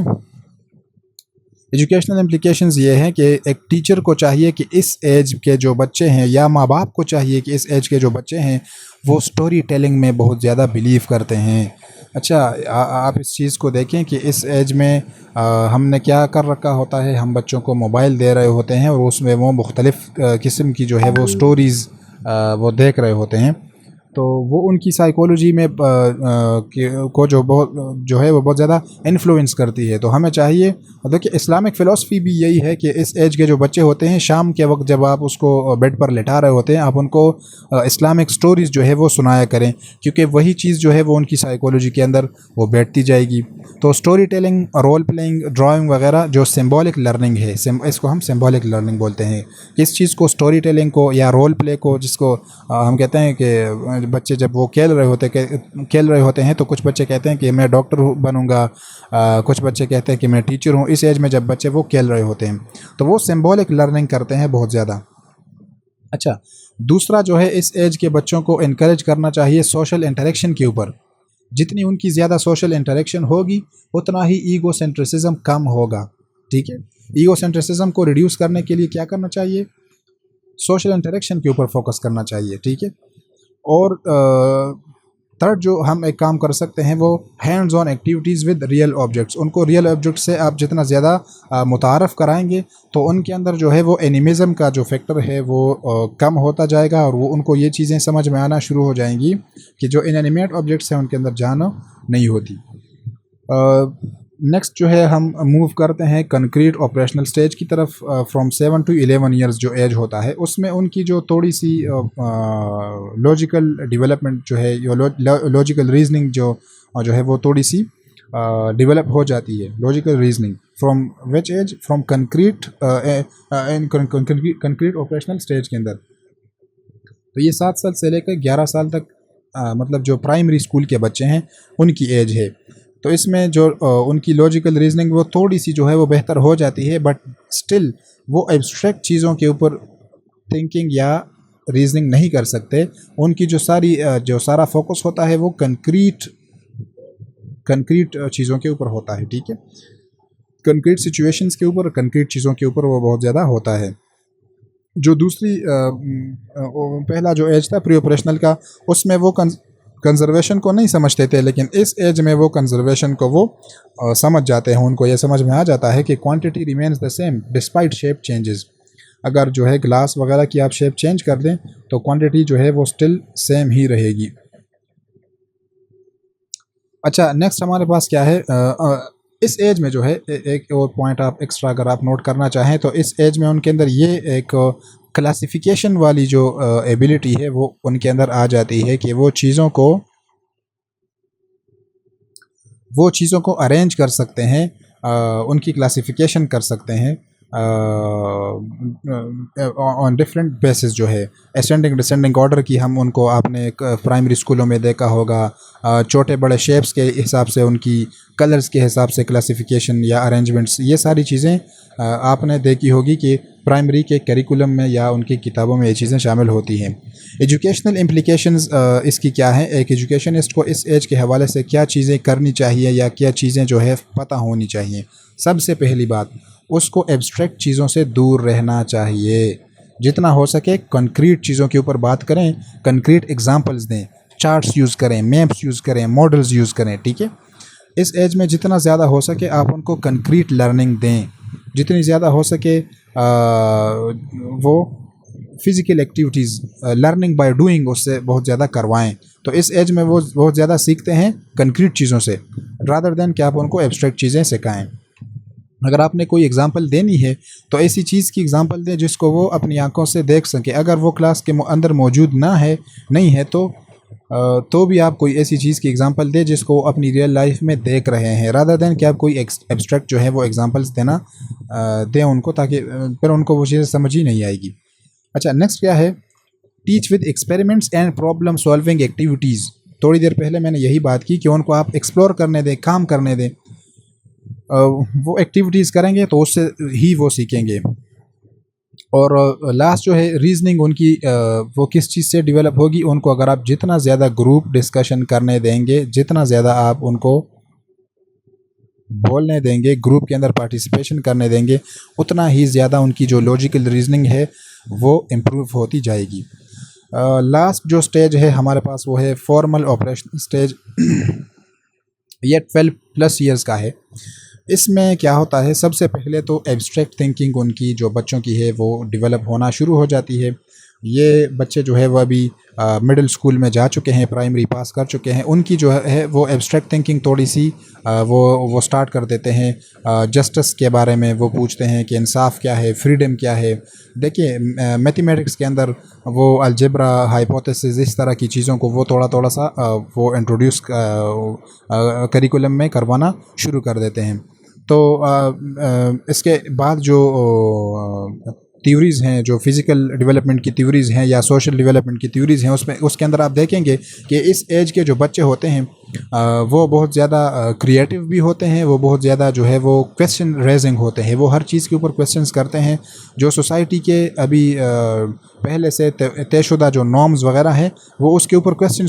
A: एजुकेशनल इम्प्लीकेशंस ये हैं कि एक टीचर को चाहिए कि इस एज के जो बच्चे हैं, या माँ बाप को चाहिए कि इस एज के जो बच्चे हैं वो स्टोरी टेलिंग में बहुत ज़्यादा बिलीव करते हैं। अच्छा, आप इस चीज़ को देखें कि इस एज में हमने क्या कर रखा होता है, हम बच्चों को मोबाइल दे रहे होते हैं और उसमें वो मुख्तलिफ़ किस्म की जो है वो स्टोरीज़ वो देख रहे होते हैं। तो वो उनकी साइकोलॉजी में को जो है वो बहुत ज़्यादा इन्फ्लुएंस करती है। तो हमें चाहिए, देखिए इस्लामिक फ़िलासफ़ी भी यही है कि इस एज के जो बच्चे होते हैं, शाम के वक्त जब आप उसको बेड पर लेटा रहे होते हैं, आप उनको इस्लामिक स्टोरीज़ जो है वो सुनाया करें, क्योंकि वही चीज़ जो है वो उनकी साइकोलॉजी के अंदर वो बैठती जाएगी। तो story telling, role playing, drawing वगैरह जो सिंबॉलिक लर्निंग है, इसको हम सिंबॉलिक लर्निंग बोलते हैं। इस चीज़ को, स्टोरी टेलिंग को या रोल प्ले को, जिसको हम कहते हैं कि बच्चे जब वो खेल रहे होते हैं तो कुछ बच्चे कहते हैं कि मैं डॉक्टर बनूंगा, कुछ बच्चे कहते हैं कि मैं टीचर हूँ। इस एज में जब बच्चे वो खेल रहे होते हैं तो वो सिंबॉलिक लर्निंग करते हैं बहुत ज़्यादा। अच्छा, दूसरा जो है, इस एज के बच्चों को इनकरेज करना चाहिए सोशल इंटरेक्शन के ऊपर। जितनी उनकी ज़्यादा सोशल इंटरेक्शन होगी उतना ही ईगोसेंट्रिसिज्म कम होगा। ठीक है, ईगोसेंट्रिसिज्म को रिड्यूस करने के लिए क्या करना चाहिए? सोशल इंटरेक्शन के ऊपर फोकस करना चाहिए। ठीक है, और थर्ड जो हम एक काम कर सकते हैं वो hands on activities with real objects. उनको रियल ऑब्जेक्ट से आप जितना ज़्यादा मुतारफ़ कराएंगे तो उनके अंदर जो है वो एनिमिज़म का जो फैक्टर है वो कम होता जाएगा और वो उनको ये चीज़ें समझ में आना शुरू हो जाएंगी कि जो इनएनिमेट ऑब्जेक्ट्स हैं उनके अंदर जान नहीं होती। नेक्स्ट जो है हम मूव करते हैं कंक्रीट ऑपरेशनल स्टेज की तरफ। फ्रॉम 7 to 11 ईयर्स जो एज होता है उसमें उनकी जो थोड़ी सी लॉजिकल डेवलपमेंट जो है लॉजिकल रीजनिंग जो है वो थोड़ी सी डेवलप हो जाती है। Logical reasoning from which age? From concrete concrete operational stage के अंदर। तो ये 7 साल से लेकर 11 साल तक मतलब जो प्राइमरी स्कूल के बच्चे हैं उनकी एज है। तो इसमें जो उनकी लॉजिकल रीजनिंग वो थोड़ी सी जो है वो बेहतर हो जाती है, बट स्टिल वो एब्स्ट्रैक्ट चीज़ों के ऊपर थिंकिंग या रीजनिंग नहीं कर सकते। उनकी जो सारा फोकस होता है वो कंक्रीट चीज़ों के ऊपर होता है। ठीक है, कंक्रीट सिचुएशंस के ऊपर, कंक्रीट चीज़ों के ऊपर वो बहुत ज़्यादा होता है। जो दूसरी पहला जो एज था प्री ऑपरेशनल का, उसमें वो कंजर्वेशन को नहीं समझते थे, लेकिन इस एज में वो कंजर्वेशन को वो समझ जाते हैं। उनको ये समझ में आ जाता है कि quantity remains the same despite shape changes. अगर जो है ग्लास वगैरह की आप शेप चेंज कर दें तो क्वांटिटी जो है वो स्टिल सेम ही रहेगी। अच्छा, नेक्स्ट हमारे पास क्या है? इस एज में जो है एक और पॉइंट आप एक्स्ट्रा अगर आप नोट करना चाहें तो इस एज में उनके अंदर ये एक क्लासिफिकेशन वाली जो एबिलिटी है वो उनके अंदर आ जाती है कि वो चीज़ों को अरेंज कर सकते हैं, उनकी क्लासिफिकेशन कर सकते हैं ऑन डिफरेंट बेसिस। जो है असेंडिंग डिसेंडिंग ऑर्डर की हम उनको, आपने प्राइमरी स्कूलों में देखा होगा, छोटे बड़े शेप्स के हिसाब से, उनकी कलर्स के हिसाब से क्लासिफिकेशन या अरेंजमेंट्स, ये सारी चीज़ें आपने देखी होगी कि प्राइमरी के करिकुलम में या उनकी किताबों में ये चीज़ें शामिल होती हैं। एजुकेशनल इम्प्लिकेशंस इसकी क्या है? एक एजुकेशनिस्ट को इस एज के हवाले से क्या चीज़ें करनी चाहिए या क्या चीज़ें जो है पता होनी चाहिए? सबसे पहली बात, उसको एब्स्ट्रैक्ट चीज़ों से दूर रहना चाहिए। जितना हो सके कंक्रीट चीज़ों के ऊपर बात करें, कंक्रीट एग्जांपल्स दें, चार्ट्स यूज़ करें, मैप्स यूज़ करें, मॉडल्स यूज़ करें। ठीक है, इस एज में जितना ज़्यादा हो सके आप उनको कंक्रीट लर्निंग दें। जितनी ज़्यादा हो सके वो physical activities, learning by doing, उससे बहुत ज़्यादा करवाएं। तो इस एज में वो बहुत ज़्यादा सीखते हैं कंक्रीट चीज़ों से, रादर देन कि आप उनको एब्स्ट्रैक्ट चीज़ें सिखाएं। अगर आपने कोई एग्जांपल देनी है तो ऐसी चीज़ की एग्जांपल दें जिसको वो अपनी आंखों से देख सके। अगर वो क्लास के अंदर मौजूद नहीं है तो भी आप कोई ऐसी चीज़ की एग्जांपल दें जिसको वो अपनी रियल लाइफ में देख रहे हैं, रादर देन कि आप कोई एब्स्ट्रैक्ट जो है वो एग्जांपल्स दें उनको, ताकि फिर उनको वो चीज़ें समझ ही नहीं आएगी। अच्छा, नेक्स्ट क्या है? Teach with experiments and problem solving activities. थोड़ी देर पहले मैंने यही बात की कि उनको आप एक्सप्लोर करने दें, काम करने दें। वो एक्टिविटीज़ करेंगे तो उससे ही वो सीखेंगे। और लास्ट जो है रीजनिंग उनकी, वो किस चीज़ से डेवलप होगी? उनको अगर आप जितना ज़्यादा ग्रुप डिस्कशन करने देंगे, जितना ज़्यादा आप उनको बोलने देंगे, ग्रुप के अंदर पार्टिसिपेशन करने देंगे, उतना ही ज़्यादा उनकी जो लॉजिकल रीजनिंग है वो इम्प्रूव होती जाएगी। लास्ट जो स्टेज है हमारे पास वो है फॉर्मल ऑपरेशन स्टेज। ये 12+ ईयर्स का है। इसमें क्या होता है? सबसे पहले तो एब्स्ट्रैक्ट थिंकिंग उनकी जो बच्चों की है वो डेवलप होना शुरू हो जाती है। ये बच्चे जो है वह अभी मिडिल स्कूल में जा चुके हैं, प्राइमरी पास कर चुके हैं। उनकी जो है वो एब्स्ट्रैक्ट थिंकिंग थोड़ी सी वो स्टार्ट कर देते हैं। जस्टिस के बारे में वो पूछते हैं कि इंसाफ क्या है, फ्रीडम क्या है। देखिए, मैथमेटिक्स के अंदर वो अलजेब्रा, हाइपोथेसिस, इस तरह की चीज़ों को वो थोड़ा सा वो इंट्रोड्यूस करिकुलम में करवाना शुरू कर देते हैं। तो इसके बाद जो थ्योरीज़ हैं, जो फिज़िकल डेवलपमेंट की थ्योरीज़ हैं या सोशल डेवलपमेंट की थ्योरीज़ हैं, उसके अंदर आप देखेंगे कि इस एज के जो बच्चे होते हैं वो बहुत ज़्यादा क्रिएटिव भी होते हैं। वो बहुत ज़्यादा जो है वो क्वेश्चन रेजिंग होते हैं। वो हर चीज़ के ऊपर क्वेश्चंस करते हैं जो सोसाइटी के अभी पहले से तयशुदा जो नॉर्म्स वगैरह हैं वो उसके ऊपर क्वेश्चन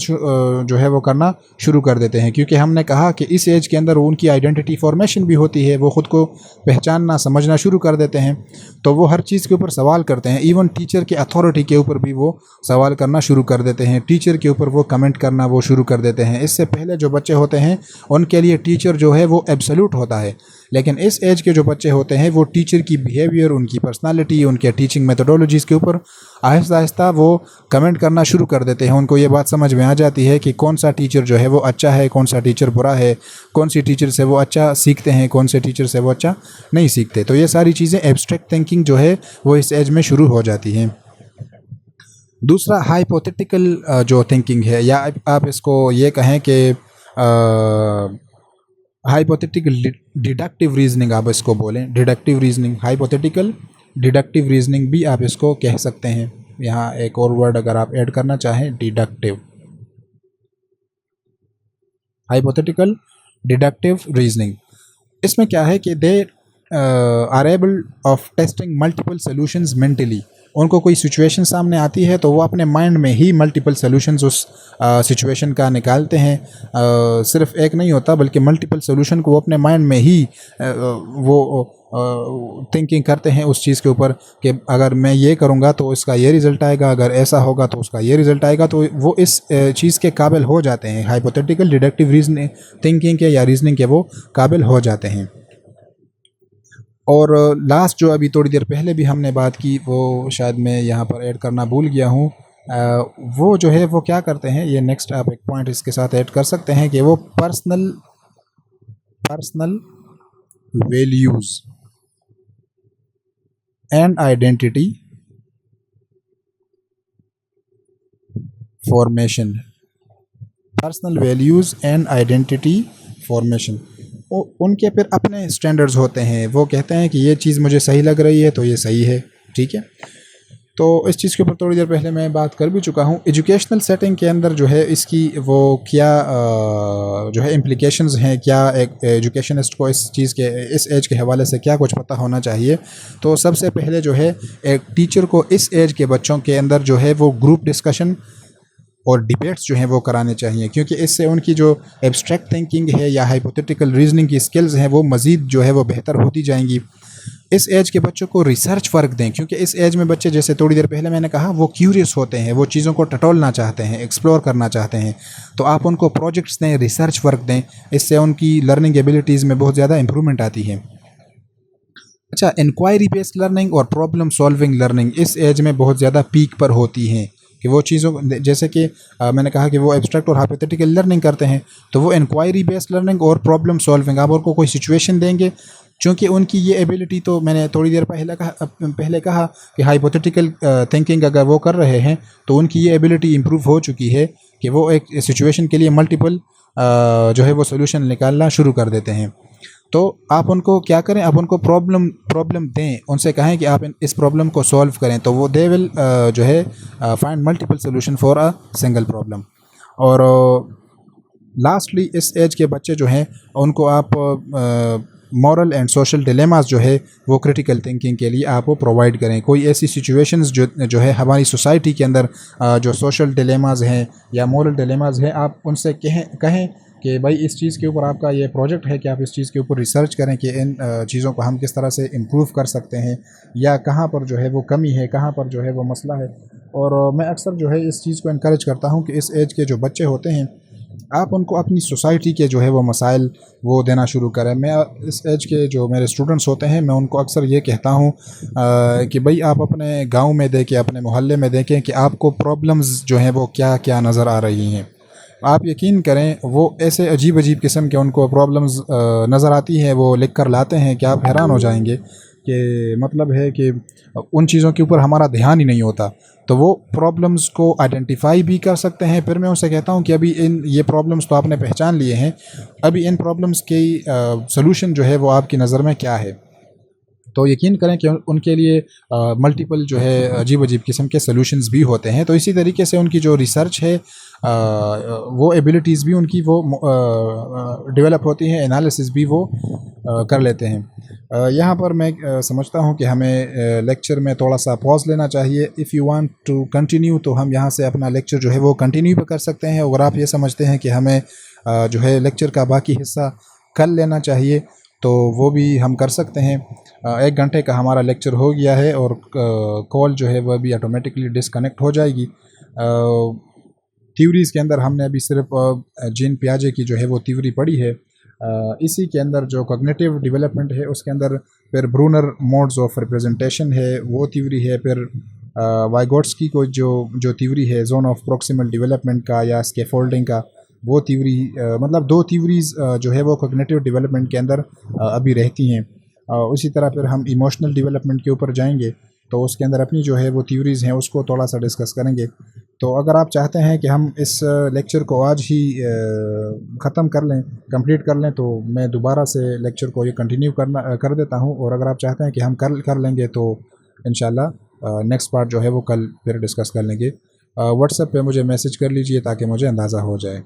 A: जो है वो करना शुरू कर देते हैं, क्योंकि हमने कहा कि इस एज के अंदर उनकी आइडेंटिटी फॉर्मेशन भी होती है, वो ख़ुद को पहचानना समझना शुरू कर देते हैं, तो वो हर चीज़ के ऊपर सवाल करते हैं। इवन टीचर की अथॉरिटी के ऊपर भी वो सवाल करना शुरू कर देते हैं, टीचर के ऊपर वो कमेंट करना वो शुरू कर देते हैं। इससे पहले जो बच्चे होते हैं उनके लिए टीचर जो है वो एब्सोल्यूट होता है, लेकिन इस एज के जो बच्चे होते हैं वो टीचर की बिहेवियर, उनकी पर्सनालिटी, उनके टीचिंग मेथोडोलॉजीज़ के ऊपर आहिस्ता आहिस्ता वो कमेंट करना शुरू कर देते हैं। उनको ये बात समझ में आ जाती है कि कौन सा टीचर जो है वो अच्छा है, कौन सा टीचर बुरा है, कौन सी टीचर से वो अच्छा सीखते हैं, कौन से टीचर से वो अच्छा नहीं सीखते। तो ये सारी चीज़ें एब्स्ट्रैक्ट थिंकिंग जो है वो इस एज में शुरू हो जाती हैं। दूसरा हाइपोथेटिकल जो थिंकिंग है, या आप इसको ये कहें कि हाइपोथेटिकल डिडक्टिव रीजनिंग आप इसको बोलें, deductive reasoning, hypothetical deductive reasoning भी आप इसको कह सकते हैं। यहाँ एक और वर्ड अगर आप ऐड करना चाहें, डिडक्टिव, हाइपोथेटिकल डिडक्टिव रीजनिंग। इसमें क्या है कि they are able of testing multiple solutions mentally. उनको कोई सिचुएशन सामने आती है तो वो अपने माइंड में ही मल्टीपल सॉल्यूशंस उस सिचुएशन का निकालते हैं। सिर्फ एक नहीं होता बल्कि मल्टीपल सॉल्यूशन को वो अपने माइंड में ही वो थिंकिंग करते हैं उस चीज़ के ऊपर कि अगर मैं ये करूँगा तो इसका ये रिज़ल्ट आएगा, अगर ऐसा होगा तो उसका ये रिज़ल्ट आएगा। तो वो इस चीज़ के काबिल हो जाते हैं, हाइपोथेटिकल डिडक्टिव रीजनिंग थिंकिंग के या रीजनिंग के वो काबिल हो जाते हैं। और लास्ट जो अभी थोड़ी देर पहले भी हमने बात की, वो शायद मैं यहाँ पर ऐड करना भूल गया हूँ, वो जो है वो क्या करते हैं, ये नेक्स्ट आप एक पॉइंट इसके साथ ऐड कर सकते हैं कि वो personal values and identity formation, personal values and identity formation, उनके फिर अपने स्टैंडर्ड्स होते हैं। वो कहते हैं कि ये चीज़ मुझे सही लग रही है तो ये सही है, ठीक है। तो इस चीज़ के ऊपर थोड़ी देर पहले मैं बात कर भी चुका हूँ। एजुकेशनल सेटिंग के अंदर जो है इसकी वो क्या जो है इम्प्लिकेशंस हैं, क्या एक एजुकेशनिस्ट को इस चीज़ के, इस एज के हवाले से क्या कुछ पता होना चाहिए। तो सबसे पहले जो है एक टीचर को इस एज के बच्चों के अंदर जो है वो ग्रुप डिस्कशन और डिबेट्स जो हैं वो कराने चाहिए, क्योंकि इससे उनकी जो एब्स्ट्रैक्ट थिंकिंग है या हाइपोथेटिकल रीजनिंग की स्किल्स हैं वो मज़ीद जो है वो बेहतर होती जाएंगी। इस एज के बच्चों को रिसर्च वर्क दें, क्योंकि इस एज में बच्चे, जैसे थोड़ी देर पहले मैंने कहा, वो क्यूरियस होते हैं, वो चीज़ों को टटोलना चाहते हैं, एक्सप्लोर करना चाहते हैं। तो आप उनको प्रोजेक्ट्स दें, रिसर्च वर्क दें, इससे उनकी लर्निंग एबिलिटीज़ में बहुत ज़्यादा इंप्रूवमेंट आती है। अच्छा, इंक्वायरी बेस्ड लर्निंग और प्रॉब्लम सॉल्विंग लर्निंग इस एज में बहुत ज़्यादा पीक पर होती हैं, कि वो चीज़ों, जैसे कि मैंने कहा कि वो एब्स्ट्रैक्ट और हाइपोथेटिकल लर्निंग करते हैं, तो वो इंक्वायरी बेस्ड लर्निंग और प्रॉब्लम सॉल्विंग, आप उनको कोई सिचुएशन देंगे, चूँकि उनकी ये एबिलिटी, तो मैंने थोड़ी देर पहले कहा कि हाइपोथेटिकल थिंकिंग अगर वो कर रहे हैं तो उनकी ये एबिलिटी इम्प्रूव हो चुकी है कि वो एक सिचुएशन के लिए मल्टीपल जो है वो सोल्यूशन निकालना शुरू कर देते हैं। तो आप उनको क्या करें, आप उनको प्रॉब्लम दें, उनसे कहें कि आप इस प्रॉब्लम को सॉल्व करें, तो वो दे विल जो है find multiple solution for a single problem. और लास्टली इस एज के बच्चे जो हैं उनको आप मॉरल एंड सोशल डिलेमास जो है वो क्रिटिकल थिंकिंग के लिए आप वो प्रोवाइड करें। कोई ऐसी सिचुएशंस जो है हमारी सोसाइटी के अंदर जो सोशल डिलेमास हैं या मॉरल डिलेमास हैं, आप उनसे कहें कि भाई इस चीज़ के ऊपर आपका ये प्रोजेक्ट है कि आप इस चीज़ के ऊपर रिसर्च करें कि इन चीज़ों को हम किस तरह से इम्प्रूव कर सकते हैं, या कहाँ पर जो है वो कमी है, कहाँ पर जो है वो मसला है। और मैं अक्सर जो है इस चीज़ को इनकरेज करता हूँ कि इस एज के जो बच्चे होते हैं आप उनको अपनी सोसाइटी के जो है वो मसाइल वो देना शुरू करें। मैं इस एज के जो मेरे स्टूडेंट्स होते हैं मैं उनको अक्सर ये कहता हूँ कि भाई आप अपने गांव में देखें, अपने मोहल्ले में देखें कि आपको प्रॉब्लम्स जो हैं वो क्या क्या नज़र आ रही हैं। आप यकीन करें वो ऐसे अजीब किस्म के उनको प्रॉब्लम्स नज़र आती हैं, वो लिख कर लाते हैं कि आप हैरान हो जाएंगे कि मतलब है कि उन चीज़ों के ऊपर हमारा ध्यान ही नहीं होता। तो वो प्रॉब्लम्स को आइडेंटिफाई भी कर सकते हैं। फिर मैं उनसे कहता हूँ कि अभी ये प्रॉब्लम्स तो आपने पहचान लिए हैं, अभी इन प्रॉब्लम्स की सलूशन जो है वो आपकी नज़र में क्या है। तो यकीन करें कि उनके लिए मल्टीपल जो है अजीब किस्म के सॉल्यूशंस भी होते हैं। तो इसी तरीके से उनकी जो रिसर्च है वो एबिलिटीज़ भी उनकी वो डेवलप होती हैं, एनालिसिस भी वो कर लेते हैं। यहाँ पर मैं समझता हूँ कि हमें लेक्चर में थोड़ा सा पॉज लेना चाहिए। If you want to continue तो हम यहाँ से अपना लेक्चर जो है वो कंटिन्यू भी कर सकते हैं। अगर आप ये समझते हैं कि हमें जो है लेक्चर का बाकी हिस्सा कल लेना चाहिए तो वो भी हम कर सकते हैं। 1 घंटे का हमारा लेक्चर हो गया है और कॉल जो है वह भी ऑटोमेटिकली डिसकनेक्ट हो जाएगी। थ्योरीज़ के अंदर हमने अभी सिर्फ जीन पियाजे की जो है वो थ्योरी पढ़ी है। इसी के अंदर जो कॉग्निटिव डेवलपमेंट है उसके अंदर फिर ब्रूनर मोड्स ऑफ रिप्रेजेंटेशन है वो थ्योरी है। फिर वाइगोट्स्की को जो थ्योरी है जोन ऑफ प्रोक्सिमल डेवलपमेंट का या स्कैफोल्डिंग का वो थ्योरी, मतलब 2 थ्योरीज़ जो है वो कॉग्निटिव डेवलपमेंट के अंदर अभी रहती हैं। उसी तरह फिर हम इमोशनल डेवलपमेंट के ऊपर जाएंगे तो उसके अंदर अपनी जो है वो थ्योरीज़ हैं उसको थोड़ा सा डिस्कस करेंगे। तो अगर आप चाहते हैं कि हम इस लेक्चर को आज ही ख़त्म कर लें, कंप्लीट कर लें, तो मैं दोबारा से लेक्चर को ये कंटिन्यू कर देता हूँ। और अगर आप चाहते हैं कि हम कर लेंगे तो इंशाल्लाह नेक्स्ट पार्ट जो है वो कल फिर डिस्कस कर लेंगे। व्हाट्सएप पे मुझे मैसेज कर लीजिए ताकि मुझे अंदाज़ा हो जाए।